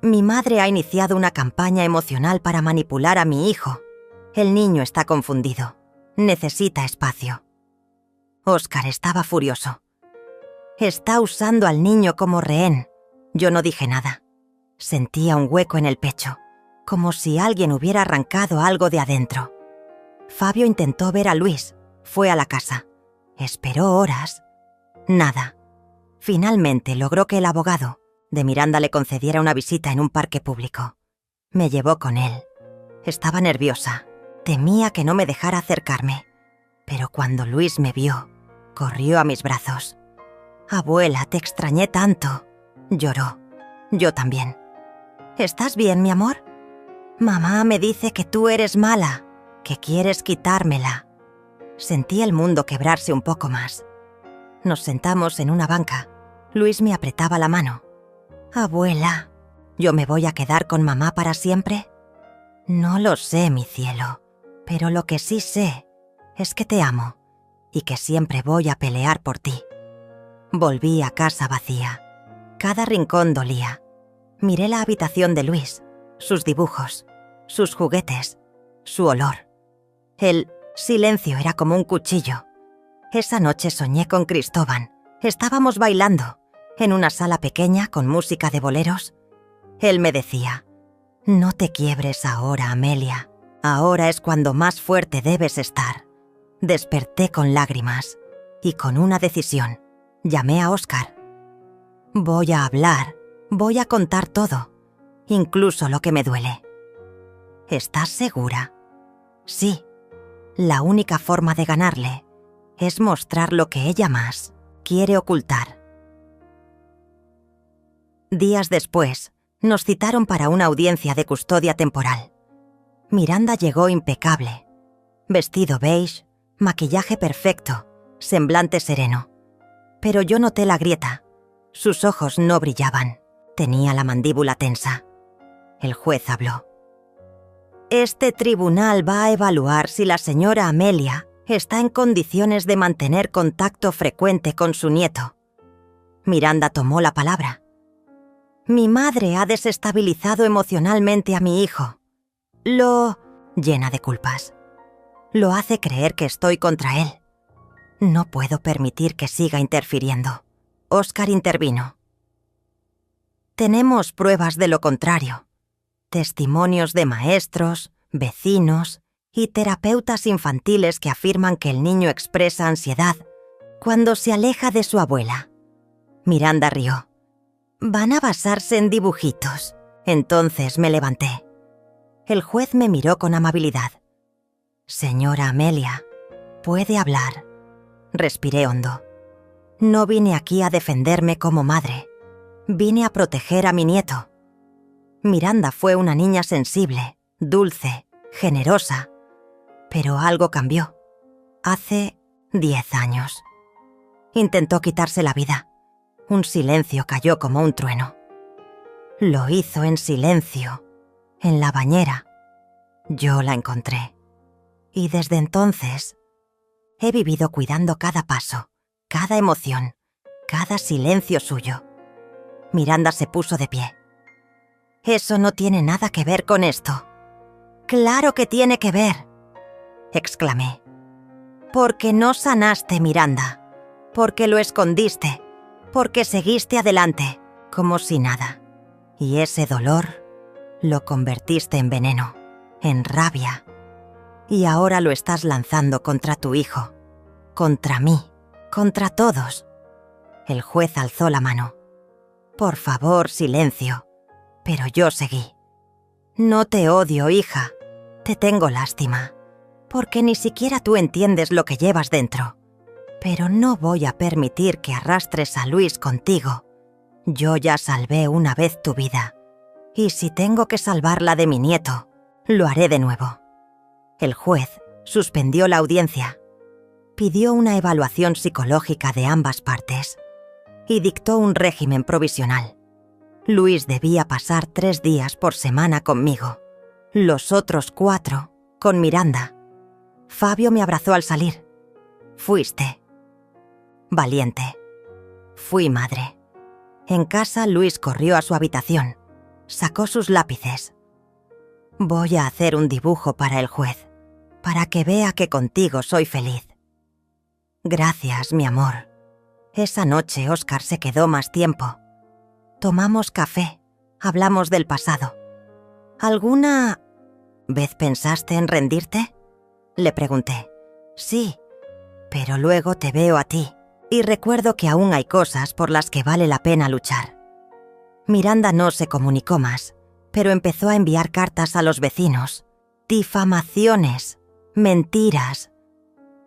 mi madre ha iniciado una campaña emocional para manipular a mi hijo. El niño está confundido. Necesita espacio. Oscar estaba furioso. Está usando al niño como rehén. Yo no dije nada. Sentía un hueco en el pecho, como si alguien hubiera arrancado algo de adentro. Fabio intentó ver a Luis. Fue a la casa. Esperó horas. Nada. Finalmente logró que el abogado de Miranda le concediera una visita en un parque público. Me llevó con él. Estaba nerviosa. Temía que no me dejara acercarme. Pero cuando Luis me vio, corrió a mis brazos. «Abuela, te extrañé tanto». Lloró. Yo también. «¿Estás bien, mi amor? Mamá me dice que tú eres mala, que quieres quitármela». Sentí el mundo quebrarse un poco más. Nos sentamos en una banca. Luis me apretaba la mano. «Abuela, ¿yo me voy a quedar con mamá para siempre?» «No lo sé, mi cielo, pero lo que sí sé es que te amo y que siempre voy a pelear por ti». Volví a casa vacía. Cada rincón dolía. Miré la habitación de Luis, sus dibujos, sus juguetes, su olor. El silencio era como un cuchillo. Esa noche soñé con Cristóbal. Estábamos bailando en una sala pequeña con música de boleros. Él me decía: «No te quiebres ahora, Amelia. Ahora es cuando más fuerte debes estar». Desperté con lágrimas y con una decisión. Llamé a Oscar. «Voy a hablar, voy a contar todo, incluso lo que me duele». «¿Estás segura?» «Sí. La única forma de ganarle es mostrar lo que ella más quiere ocultar». Días después, nos citaron para una audiencia de custodia temporal. Miranda llegó impecable. Vestido beige, maquillaje perfecto, semblante sereno. Pero yo noté la grieta. Sus ojos no brillaban. Tenía la mandíbula tensa. El juez habló. «Este tribunal va a evaluar si la señora Amelia está en condiciones de mantener contacto frecuente con su nieto». Miranda tomó la palabra. «Mi madre ha desestabilizado emocionalmente a mi hijo. Llena de culpas. Lo hace creer que estoy contra él. No puedo permitir que siga interfiriendo. Óscar intervino. Tenemos pruebas de lo contrario. Testimonios de maestros, vecinos y terapeutas infantiles que afirman que el niño expresa ansiedad cuando se aleja de su abuela. Miranda rió. Van a basarse en dibujitos. Entonces me levanté. El juez me miró con amabilidad. Señora Amelia, puede hablar. Respiré hondo. No vine aquí a defenderme como madre. Vine a proteger a mi nieto. Miranda fue una niña sensible, dulce, generosa. Pero algo cambió. Hace 10 años. Intentó quitarse la vida. Un silencio cayó como un trueno. Lo hizo en silencio, en la bañera. Yo la encontré. Y desde entonces he vivido cuidando cada paso, cada emoción, cada silencio suyo. Miranda se puso de pie. Eso no tiene nada que ver con esto. ¡Claro que tiene que ver!, exclamé. Porque no sanaste, Miranda. Porque lo escondiste. Porque seguiste adelante, como si nada. Y ese dolor lo convertiste en veneno, en rabia. Y ahora lo estás lanzando contra tu hijo, contra mí, contra todos. El juez alzó la mano. Por favor, silencio. Pero yo seguí. No te odio, hija. Te tengo lástima. Porque ni siquiera tú entiendes lo que llevas dentro. Pero no voy a permitir que arrastres a Luis contigo. Yo ya salvé una vez tu vida. Y si tengo que salvarla de mi nieto, lo haré de nuevo. El juez suspendió la audiencia. Pidió una evaluación psicológica de ambas partes. Y dictó un régimen provisional. Luis debía pasar 3 días por semana conmigo. Los otros 4 con Miranda. Fabio me abrazó al salir. Fuiste valiente. Fui madre. En casa, Luis corrió a su habitación. Sacó sus lápices. Voy a hacer un dibujo para el juez, para que vea que contigo soy feliz. Gracias, mi amor. Esa noche Óscar se quedó más tiempo. Tomamos café, hablamos del pasado. ¿Alguna vez pensaste en rendirte?, le pregunté. Sí, pero luego te veo a ti y recuerdo que aún hay cosas por las que vale la pena luchar. Miranda no se comunicó más, pero empezó a enviar cartas a los vecinos. Difamaciones, mentiras.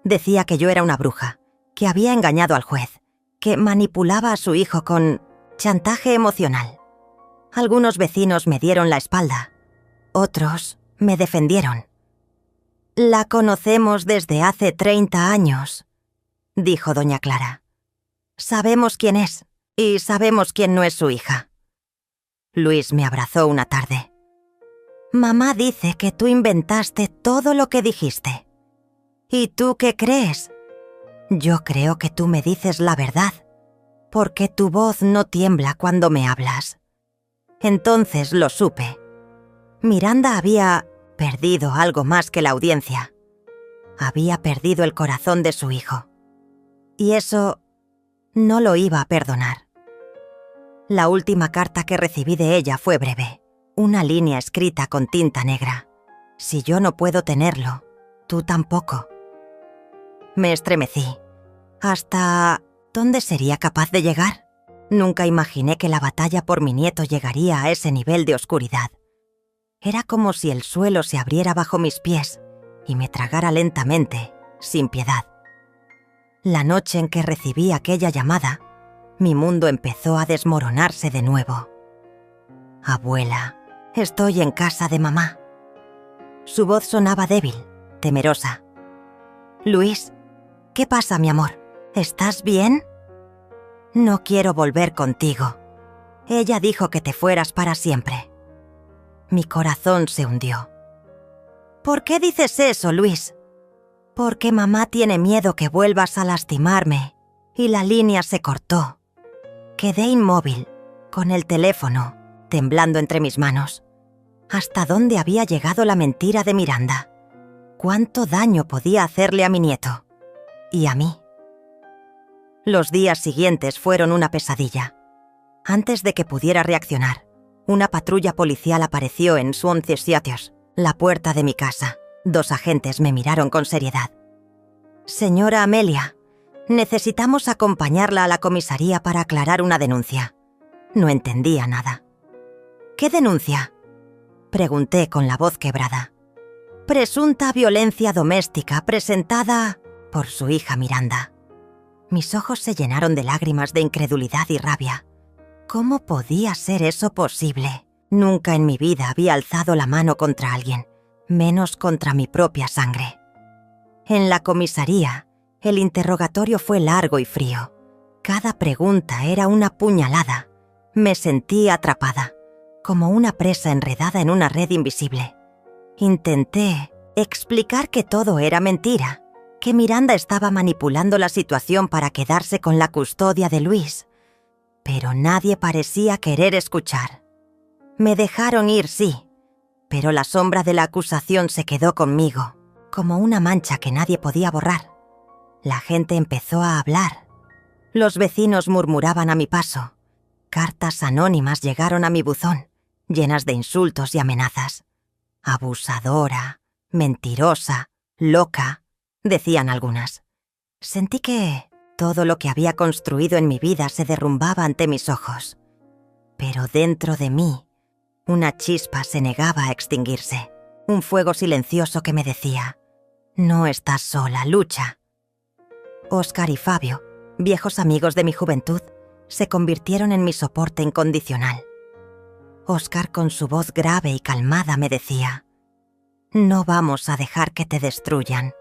Decía que yo era una bruja, que había engañado al juez, que manipulaba a su hijo con chantaje emocional. Algunos vecinos me dieron la espalda, otros me defendieron. La conocemos desde hace 30 años, dijo doña Clara. Sabemos quién es y sabemos quién no es su hija. Luis me abrazó una tarde. Mamá dice que tú inventaste todo lo que dijiste. ¿Y tú qué crees? Yo creo que tú me dices la verdad, porque tu voz no tiembla cuando me hablas. Entonces lo supe. Miranda había perdido algo más que la audiencia. Había perdido el corazón de su hijo. Y eso no lo iba a perdonar. La última carta que recibí de ella fue breve, una línea escrita con tinta negra. Si yo no puedo tenerlo, tú tampoco. Me estremecí. ¿Hasta dónde sería capaz de llegar? Nunca imaginé que la batalla por mi nieto llegaría a ese nivel de oscuridad. Era como si el suelo se abriera bajo mis pies y me tragara lentamente, sin piedad. La noche en que recibí aquella llamada, mi mundo empezó a desmoronarse de nuevo. Abuela, estoy en casa de mamá. Su voz sonaba débil, temerosa. Luis, ¿qué pasa, mi amor? ¿Estás bien? No quiero volver contigo. Ella dijo que te fueras para siempre. Mi corazón se hundió. ¿Por qué dices eso, Luis? Porque mamá tiene miedo que vuelvas a lastimarme y la línea se cortó. Quedé inmóvil, con el teléfono, temblando entre mis manos. ¿Hasta dónde había llegado la mentira de Miranda? ¿Cuánto daño podía hacerle a mi nieto? Y a mí, Los días siguientes fueron una pesadilla. Antes de que pudiera reaccionar, una patrulla policial apareció en Swansea Theatres, la puerta de mi casa. 2 agentes me miraron con seriedad. «Señora Amelia, necesitamos acompañarla a la comisaría para aclarar una denuncia». No entendía nada. «¿Qué denuncia?», pregunté con la voz quebrada. «Presunta violencia doméstica presentada por su hija Miranda». Mis ojos se llenaron de lágrimas de incredulidad y rabia. ¿Cómo podía ser eso posible? Nunca en mi vida había alzado la mano contra alguien, menos contra mi propia sangre. En la comisaría, el interrogatorio fue largo y frío. Cada pregunta era una puñalada. Me sentí atrapada, como una presa enredada en una red invisible. Intenté explicar que todo era mentira, que Miranda estaba manipulando la situación para quedarse con la custodia de Luis, pero nadie parecía querer escuchar. Me dejaron ir, sí, pero la sombra de la acusación se quedó conmigo, como una mancha que nadie podía borrar. La gente empezó a hablar. Los vecinos murmuraban a mi paso. Cartas anónimas llegaron a mi buzón, llenas de insultos y amenazas. Abusadora, mentirosa, loca, decían algunas. Sentí que todo lo que había construido en mi vida se derrumbaba ante mis ojos. Pero dentro de mí, una chispa se negaba a extinguirse. Un fuego silencioso que me decía: «No estás sola, lucha». Óscar y Fabio, viejos amigos de mi juventud, se convirtieron en mi soporte incondicional. Óscar, con su voz grave y calmada, me decía: «No vamos a dejar que te destruyan.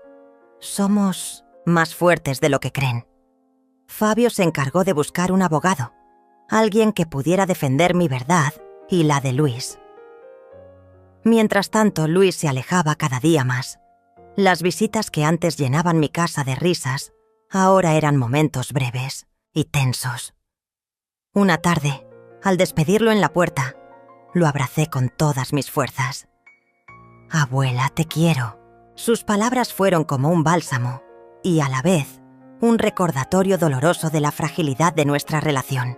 Somos más fuertes de lo que creen». Fabio se encargó de buscar un abogado, alguien que pudiera defender mi verdad y la de Luis. Mientras tanto, Luis se alejaba cada día más. Las visitas que antes llenaban mi casa de risas, ahora eran momentos breves y tensos. Una tarde, al despedirlo en la puerta, lo abracé con todas mis fuerzas. «Abuela, te quiero». Sus palabras fueron como un bálsamo y, a la vez, un recordatorio doloroso de la fragilidad de nuestra relación.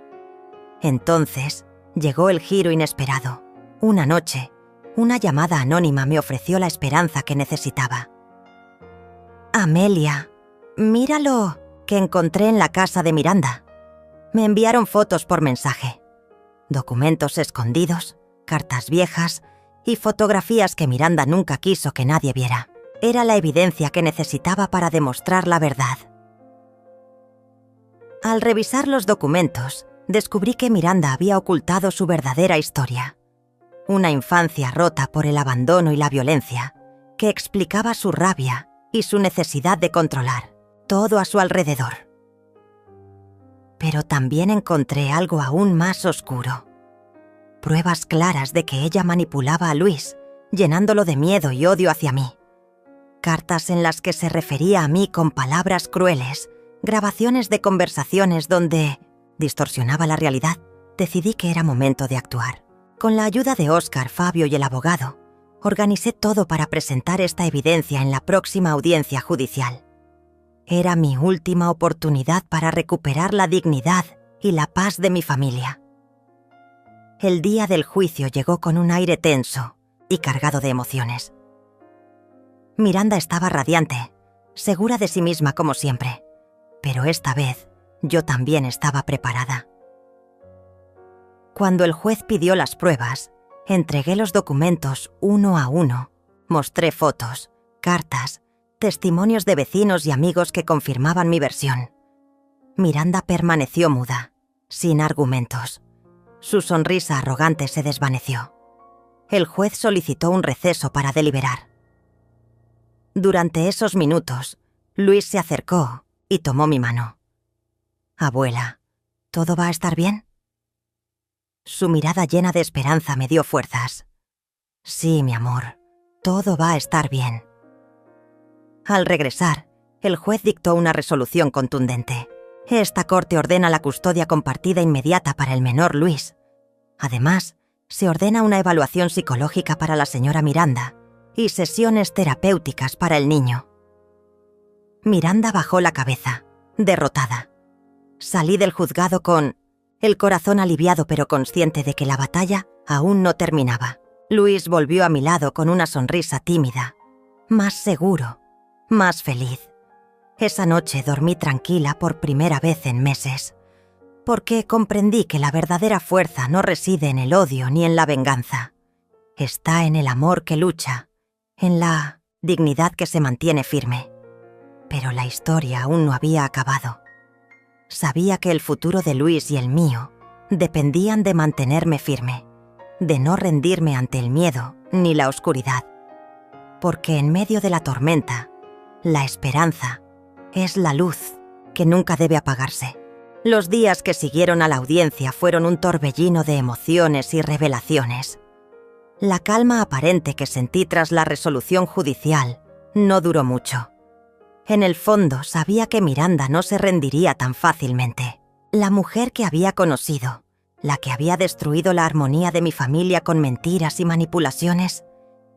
Entonces, llegó el giro inesperado. Una noche, una llamada anónima me ofreció la esperanza que necesitaba. «Amelia, míralo que encontré en la casa de Miranda». Me enviaron fotos por mensaje. Documentos escondidos, cartas viejas y fotografías que Miranda nunca quiso que nadie viera. Era la evidencia que necesitaba para demostrar la verdad. Al revisar los documentos, descubrí que Miranda había ocultado su verdadera historia. Una infancia rota por el abandono y la violencia, que explicaba su rabia y su necesidad de controlar todo a su alrededor. Pero también encontré algo aún más oscuro. Pruebas claras de que ella manipulaba a Luis, llenándolo de miedo y odio hacia mí. Cartas en las que se refería a mí con palabras crueles, grabaciones de conversaciones donde distorsionaba la realidad. Decidí que era momento de actuar. Con la ayuda de Óscar, Fabio y el abogado, organicé todo para presentar esta evidencia en la próxima audiencia judicial. Era mi última oportunidad para recuperar la dignidad y la paz de mi familia. El día del juicio llegó con un aire tenso y cargado de emociones. Miranda estaba radiante, segura de sí misma como siempre, pero esta vez yo también estaba preparada. Cuando el juez pidió las pruebas, entregué los documentos uno a uno, mostré fotos, cartas, testimonios de vecinos y amigos que confirmaban mi versión. Miranda permaneció muda, sin argumentos. Su sonrisa arrogante se desvaneció. El juez solicitó un receso para deliberar. Durante esos minutos, Luis se acercó y tomó mi mano. «Abuela, ¿todo va a estar bien?». Su mirada llena de esperanza me dio fuerzas. «Sí, mi amor, todo va a estar bien». Al regresar, el juez dictó una resolución contundente. Esta corte ordena la custodia compartida inmediata para el menor Luis. Además, se ordena una evaluación psicológica para la señora Miranda y sesiones terapéuticas para el niño. Miranda bajó la cabeza, derrotada. Salí del juzgado con el corazón aliviado pero consciente de que la batalla aún no terminaba. Luis volvió a mi lado con una sonrisa tímida, más seguro, más feliz. Esa noche dormí tranquila por primera vez en meses, porque comprendí que la verdadera fuerza no reside en el odio ni en la venganza. Está en el amor que lucha, en la dignidad que se mantiene firme. Pero la historia aún no había acabado. Sabía que el futuro de Luis y el mío dependían de mantenerme firme, de no rendirme ante el miedo ni la oscuridad. Porque en medio de la tormenta, la esperanza es la luz que nunca debe apagarse. Los días que siguieron a la audiencia fueron un torbellino de emociones y revelaciones. La calma aparente que sentí tras la resolución judicial no duró mucho. En el fondo sabía que Miranda no se rendiría tan fácilmente. La mujer que había conocido, la que había destruido la armonía de mi familia con mentiras y manipulaciones,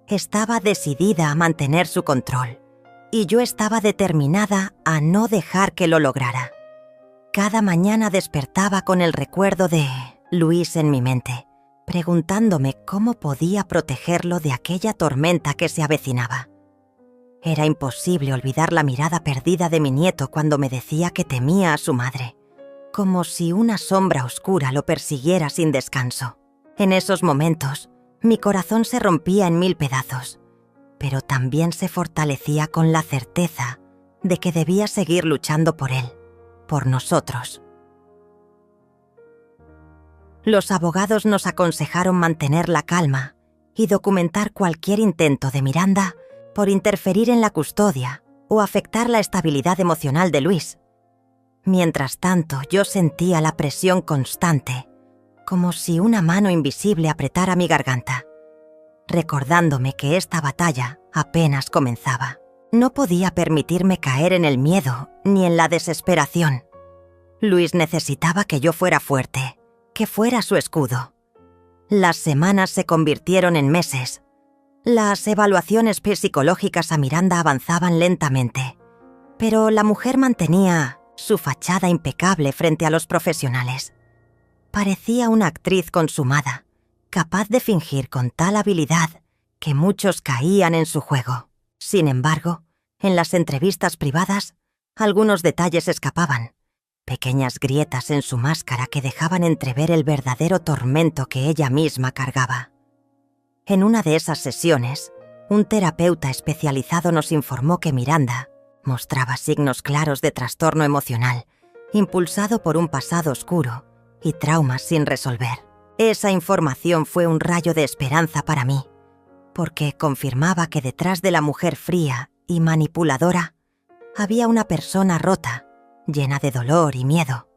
estaba decidida a mantener su control, y yo estaba determinada a no dejar que lo lograra. Cada mañana despertaba con el recuerdo de Luis en mi mente, preguntándome cómo podía protegerlo de aquella tormenta que se avecinaba. Era imposible olvidar la mirada perdida de mi nieto cuando me decía que temía a su madre, como si una sombra oscura lo persiguiera sin descanso. En esos momentos, mi corazón se rompía en 1000 pedazos, pero también se fortalecía con la certeza de que debía seguir luchando por él, por nosotros. Los abogados nos aconsejaron mantener la calma y documentar cualquier intento de Miranda por interferir en la custodia o afectar la estabilidad emocional de Luis. Mientras tanto, yo sentía la presión constante, como si una mano invisible apretara mi garganta, recordándome que esta batalla apenas comenzaba. No podía permitirme caer en el miedo ni en la desesperación. Luis necesitaba que yo fuera fuerte, que fuera su escudo. Las semanas se convirtieron en meses. Las evaluaciones psicológicas a Miranda avanzaban lentamente, pero la mujer mantenía su fachada impecable frente a los profesionales. Parecía una actriz consumada, capaz de fingir con tal habilidad que muchos caían en su juego. Sin embargo, en las entrevistas privadas, algunos detalles escapaban, pequeñas grietas en su máscara que dejaban entrever el verdadero tormento que ella misma cargaba. En una de esas sesiones, un terapeuta especializado nos informó que Miranda mostraba signos claros de trastorno emocional, impulsado por un pasado oscuro y traumas sin resolver. Esa información fue un rayo de esperanza para mí, porque confirmaba que detrás de la mujer fría y manipuladora había una persona rota, llena de dolor y miedo.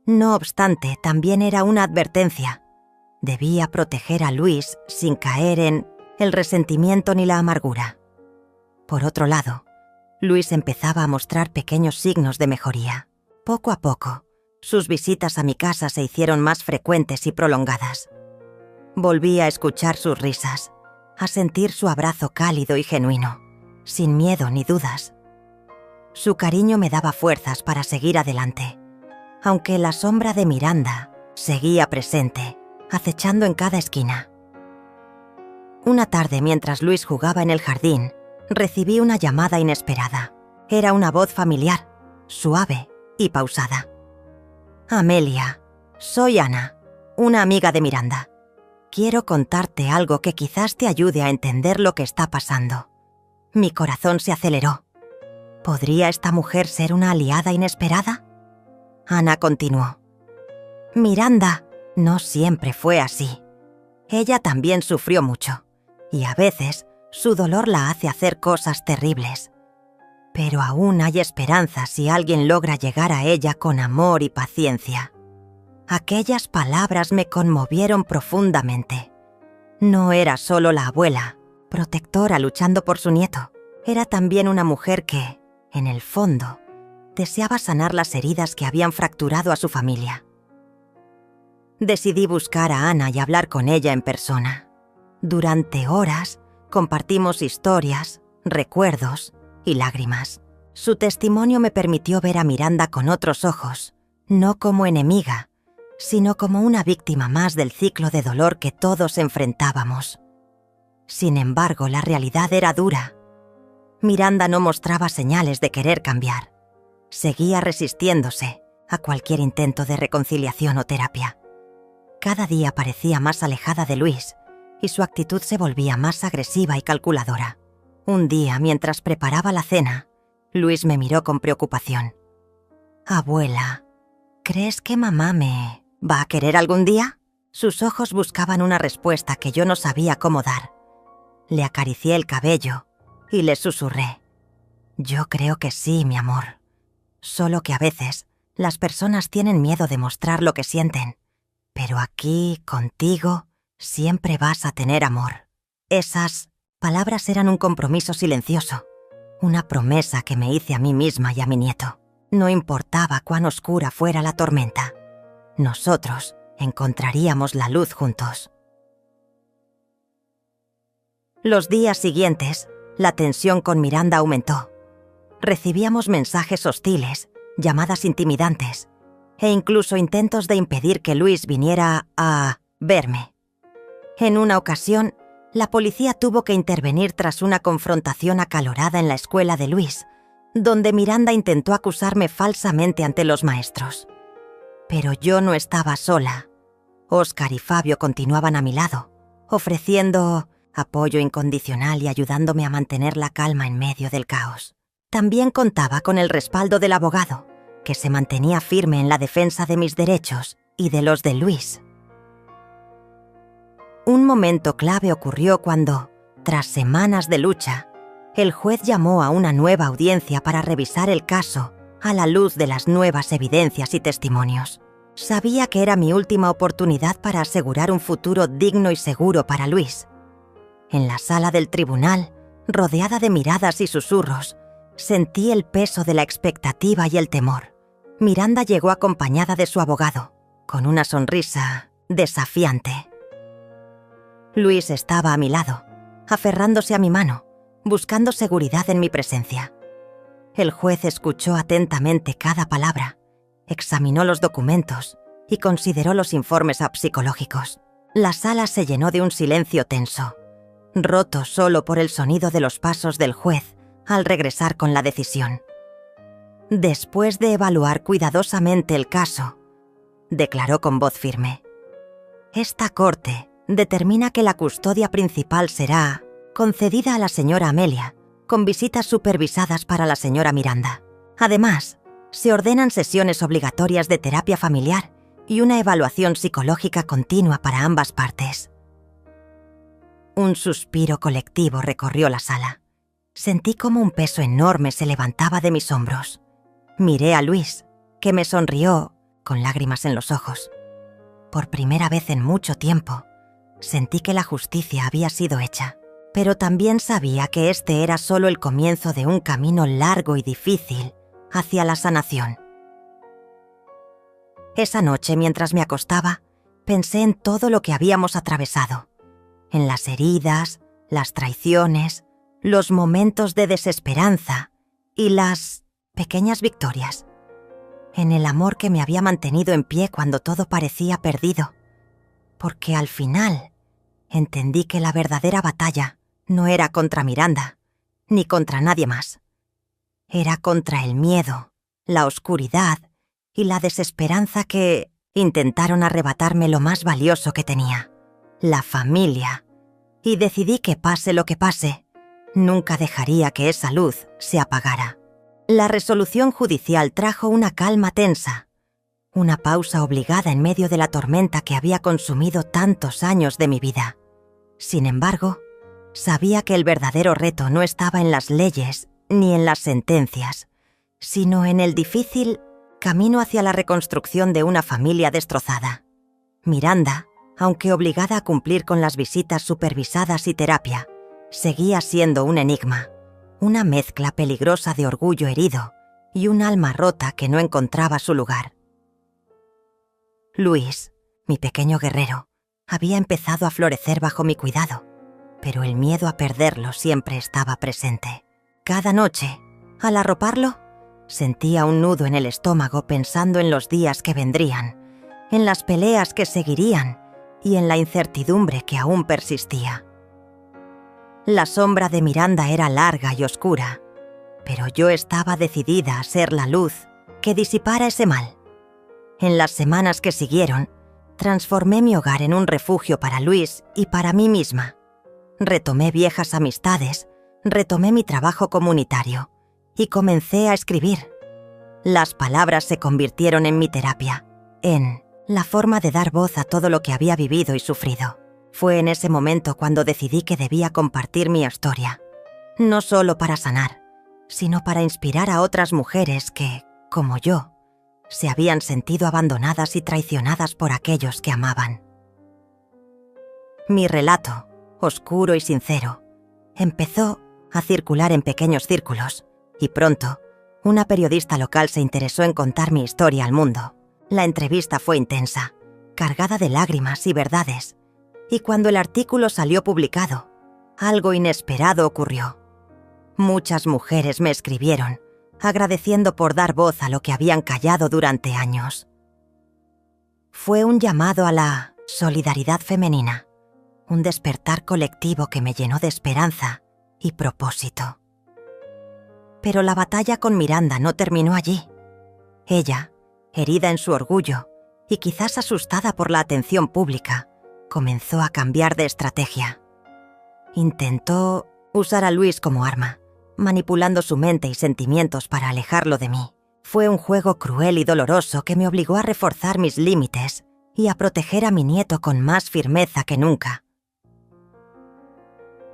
No obstante, también era una advertencia. Debía proteger a Luis sin caer en el resentimiento ni la amargura. Por otro lado, Luis empezaba a mostrar pequeños signos de mejoría. Poco a poco, sus visitas a mi casa se hicieron más frecuentes y prolongadas. Volví a escuchar sus risas, a sentir su abrazo cálido y genuino, sin miedo ni dudas. Su cariño me daba fuerzas para seguir adelante, aunque la sombra de Miranda seguía presente, acechando en cada esquina. Una tarde, mientras Luis jugaba en el jardín, recibí una llamada inesperada. Era una voz familiar, suave y pausada. «Amelia, soy Ana, una amiga de Miranda. Quiero contarte algo que quizás te ayude a entender lo que está pasando». Mi corazón se aceleró. ¿Podría esta mujer ser una aliada inesperada? Ana continuó. «Miranda no siempre fue así. Ella también sufrió mucho, y a veces su dolor la hace hacer cosas terribles. Pero aún hay esperanza si alguien logra llegar a ella con amor y paciencia». Aquellas palabras me conmovieron profundamente. No era solo la abuela, protectora luchando por su nieto. Era también una mujer que, en el fondo, deseaba sanar las heridas que habían fracturado a su familia. Decidí buscar a Ana y hablar con ella en persona. Durante horas compartimos historias, recuerdos y lágrimas. Su testimonio me permitió ver a Miranda con otros ojos, no como enemiga, sino como una víctima más del ciclo de dolor que todos enfrentábamos. Sin embargo, la realidad era dura. Miranda no mostraba señales de querer cambiar. Seguía resistiéndose a cualquier intento de reconciliación o terapia. Cada día parecía más alejada de Luis y su actitud se volvía más agresiva y calculadora. Un día, mientras preparaba la cena, Luis me miró con preocupación. «Abuela, ¿crees que mamá me va a querer algún día?» Sus ojos buscaban una respuesta que yo no sabía cómo dar. Le acaricié el cabello y le susurré. «Yo creo que sí, mi amor. Solo que a veces las personas tienen miedo de mostrar lo que sienten. Pero aquí, contigo, siempre vas a tener amor». Esas palabras eran un compromiso silencioso, una promesa que me hice a mí misma y a mi nieto. No importaba cuán oscura fuera la tormenta, nosotros encontraríamos la luz juntos. Los días siguientes, la tensión con Miranda aumentó. Recibíamos mensajes hostiles, llamadas intimidantes e incluso intentos de impedir que Luis viniera a verme. En una ocasión, la policía tuvo que intervenir tras una confrontación acalorada en la escuela de Luis, donde Miranda intentó acusarme falsamente ante los maestros. Pero yo no estaba sola. Óscar y Fabio continuaban a mi lado, ofreciendo apoyo incondicional y ayudándome a mantener la calma en medio del caos. También contaba con el respaldo del abogado, que se mantenía firme en la defensa de mis derechos y de los de Luis. Un momento clave ocurrió cuando, tras semanas de lucha, el juez llamó a una nueva audiencia para revisar el caso a la luz de las nuevas evidencias y testimonios. Sabía que era mi última oportunidad para asegurar un futuro digno y seguro para Luis. En la sala del tribunal, rodeada de miradas y susurros, sentí el peso de la expectativa y el temor. Miranda llegó acompañada de su abogado, con una sonrisa desafiante. Luis estaba a mi lado, aferrándose a mi mano, buscando seguridad en mi presencia. El juez escuchó atentamente cada palabra, examinó los documentos y consideró los informes psicológicos. La sala se llenó de un silencio tenso, roto solo por el sonido de los pasos del juez al regresar con la decisión. Después de evaluar cuidadosamente el caso, declaró con voz firme: «Esta corte determina que la custodia principal será concedida a la señora Amelia, con visitas supervisadas para la señora Miranda. Además, se ordenan sesiones obligatorias de terapia familiar y una evaluación psicológica continua para ambas partes». Un suspiro colectivo recorrió la sala. Sentí como un peso enorme se levantaba de mis hombros. Miré a Luis, que me sonrió con lágrimas en los ojos. Por primera vez en mucho tiempo, sentí que la justicia había sido hecha, pero también sabía que este era solo el comienzo de un camino largo y difícil hacia la sanación. Esa noche, mientras me acostaba, pensé en todo lo que habíamos atravesado, en las heridas, las traiciones, los momentos de desesperanza y las pequeñas victorias, en el amor que me había mantenido en pie cuando todo parecía perdido, porque al final entendí que la verdadera batalla no era contra Miranda, ni contra nadie más. Era contra el miedo, la oscuridad y la desesperanza que intentaron arrebatarme lo más valioso que tenía, la familia, y decidí que pase lo que pase, nunca dejaría que esa luz se apagara. La resolución judicial trajo una calma tensa, una pausa obligada en medio de la tormenta que había consumido tantos años de mi vida. Sin embargo, sabía que el verdadero reto no estaba en las leyes ni en las sentencias, sino en el difícil camino hacia la reconstrucción de una familia destrozada. Miranda, aunque obligada a cumplir con las visitas supervisadas y terapia, seguía siendo un enigma, una mezcla peligrosa de orgullo herido y un alma rota que no encontraba su lugar. Luis, mi pequeño guerrero, había empezado a florecer bajo mi cuidado, pero el miedo a perderlo siempre estaba presente. Cada noche, al arroparlo, Sentía un nudo en el estómago pensando en los días que vendrían, en las peleas que seguirían y en la incertidumbre que aún persistía. La sombra de Miranda era larga y oscura, pero yo estaba decidida a ser la luz que disipara ese mal. En las semanas que siguieron, transformé mi hogar en un refugio para Luis y para mí misma. Retomé viejas amistades, retomé mi trabajo comunitario y comencé a escribir. Las palabras se convirtieron en mi terapia, en la forma de dar voz a todo lo que había vivido y sufrido. Fue en ese momento cuando decidí que debía compartir mi historia, no solo para sanar, sino para inspirar a otras mujeres que, como yo, se habían sentido abandonadas y traicionadas por aquellos que amaban. Mi relato, oscuro y sincero, empezó a circular en pequeños círculos y pronto una periodista local se interesó en contar mi historia al mundo. La entrevista fue intensa, cargada de lágrimas y verdades, y cuando el artículo salió publicado, algo inesperado ocurrió. Muchas mujeres me escribieron, agradeciendo por dar voz a lo que habían callado durante años. Fue un llamado a la solidaridad femenina, un despertar colectivo que me llenó de esperanza y propósito. Pero la batalla con Miranda no terminó allí. Ella, herida en su orgullo y quizás asustada por la atención pública, comenzó a cambiar de estrategia. Intentó usar a Luis como arma, manipulando su mente y sentimientos para alejarlo de mí. Fue un juego cruel y doloroso que me obligó a reforzar mis límites y a proteger a mi nieto con más firmeza que nunca.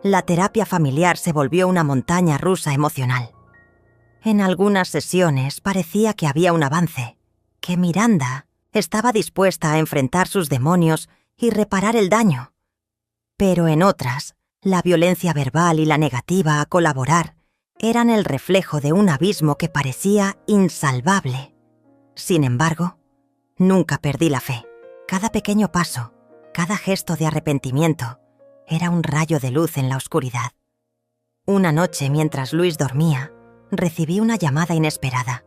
La terapia familiar se volvió una montaña rusa emocional. En algunas sesiones parecía que había un avance, que Miranda estaba dispuesta a enfrentar sus demonios y reparar el daño. Pero en otras, la violencia verbal y la negativa a colaborar eran el reflejo de un abismo que parecía insalvable. Sin embargo, nunca perdí la fe. Cada pequeño paso, cada gesto de arrepentimiento, era un rayo de luz en la oscuridad. Una noche, mientras Luis dormía, recibí una llamada inesperada.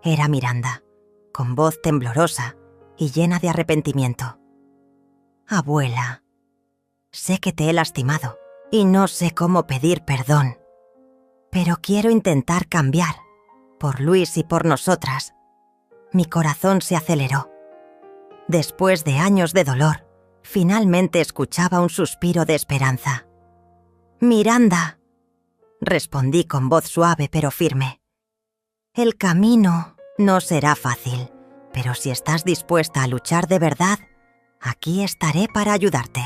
Era Miranda, con voz temblorosa y llena de arrepentimiento. «Abuela, sé que te he lastimado y no sé cómo pedir perdón, pero quiero intentar cambiar, por Luis y por nosotras». Mi corazón se aceleró. Después de años de dolor, finalmente escuchaba un suspiro de esperanza. «Miranda», respondí con voz suave pero firme. «El camino no será fácil, pero si estás dispuesta a luchar de verdad, aquí estaré para ayudarte».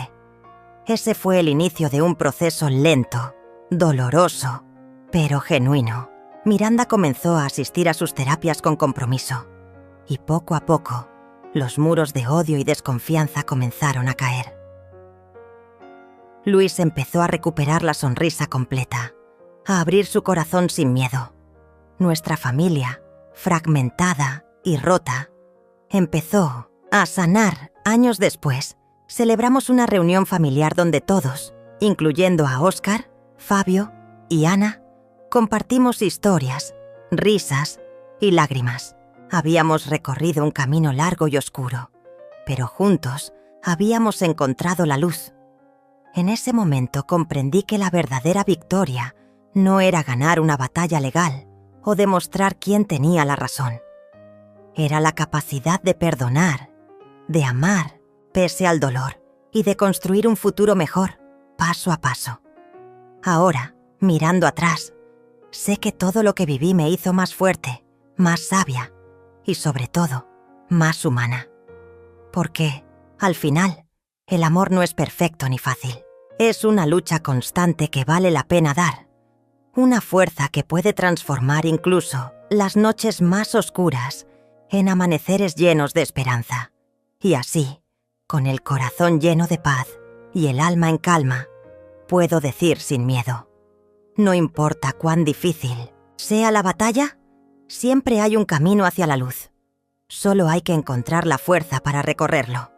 Ese fue el inicio de un proceso lento, doloroso, pero genuino. Miranda comenzó a asistir a sus terapias con compromiso, y poco a poco, los muros de odio y desconfianza comenzaron a caer. Luis empezó a recuperar la sonrisa completa, a abrir su corazón sin miedo. Nuestra familia, fragmentada y rota, empezó a sanar años después. Celebramos una reunión familiar donde todos, incluyendo a Óscar, Fabio y Ana, compartimos historias, risas y lágrimas. Habíamos recorrido un camino largo y oscuro, pero juntos habíamos encontrado la luz. En ese momento comprendí que la verdadera victoria no era ganar una batalla legal o demostrar quién tenía la razón. Era la capacidad de perdonar, de amar pese al dolor y de construir un futuro mejor, paso a paso. Ahora, mirando atrás, sé que todo lo que viví me hizo más fuerte, más sabia y, sobre todo, más humana. Porque, al final, el amor no es perfecto ni fácil. Es una lucha constante que vale la pena dar. Una fuerza que puede transformar incluso las noches más oscuras en amaneceres llenos de esperanza. Y así, con el corazón lleno de paz y el alma en calma, puedo decir sin miedo: no importa cuán difícil sea la batalla, siempre hay un camino hacia la luz. Solo hay que encontrar la fuerza para recorrerlo.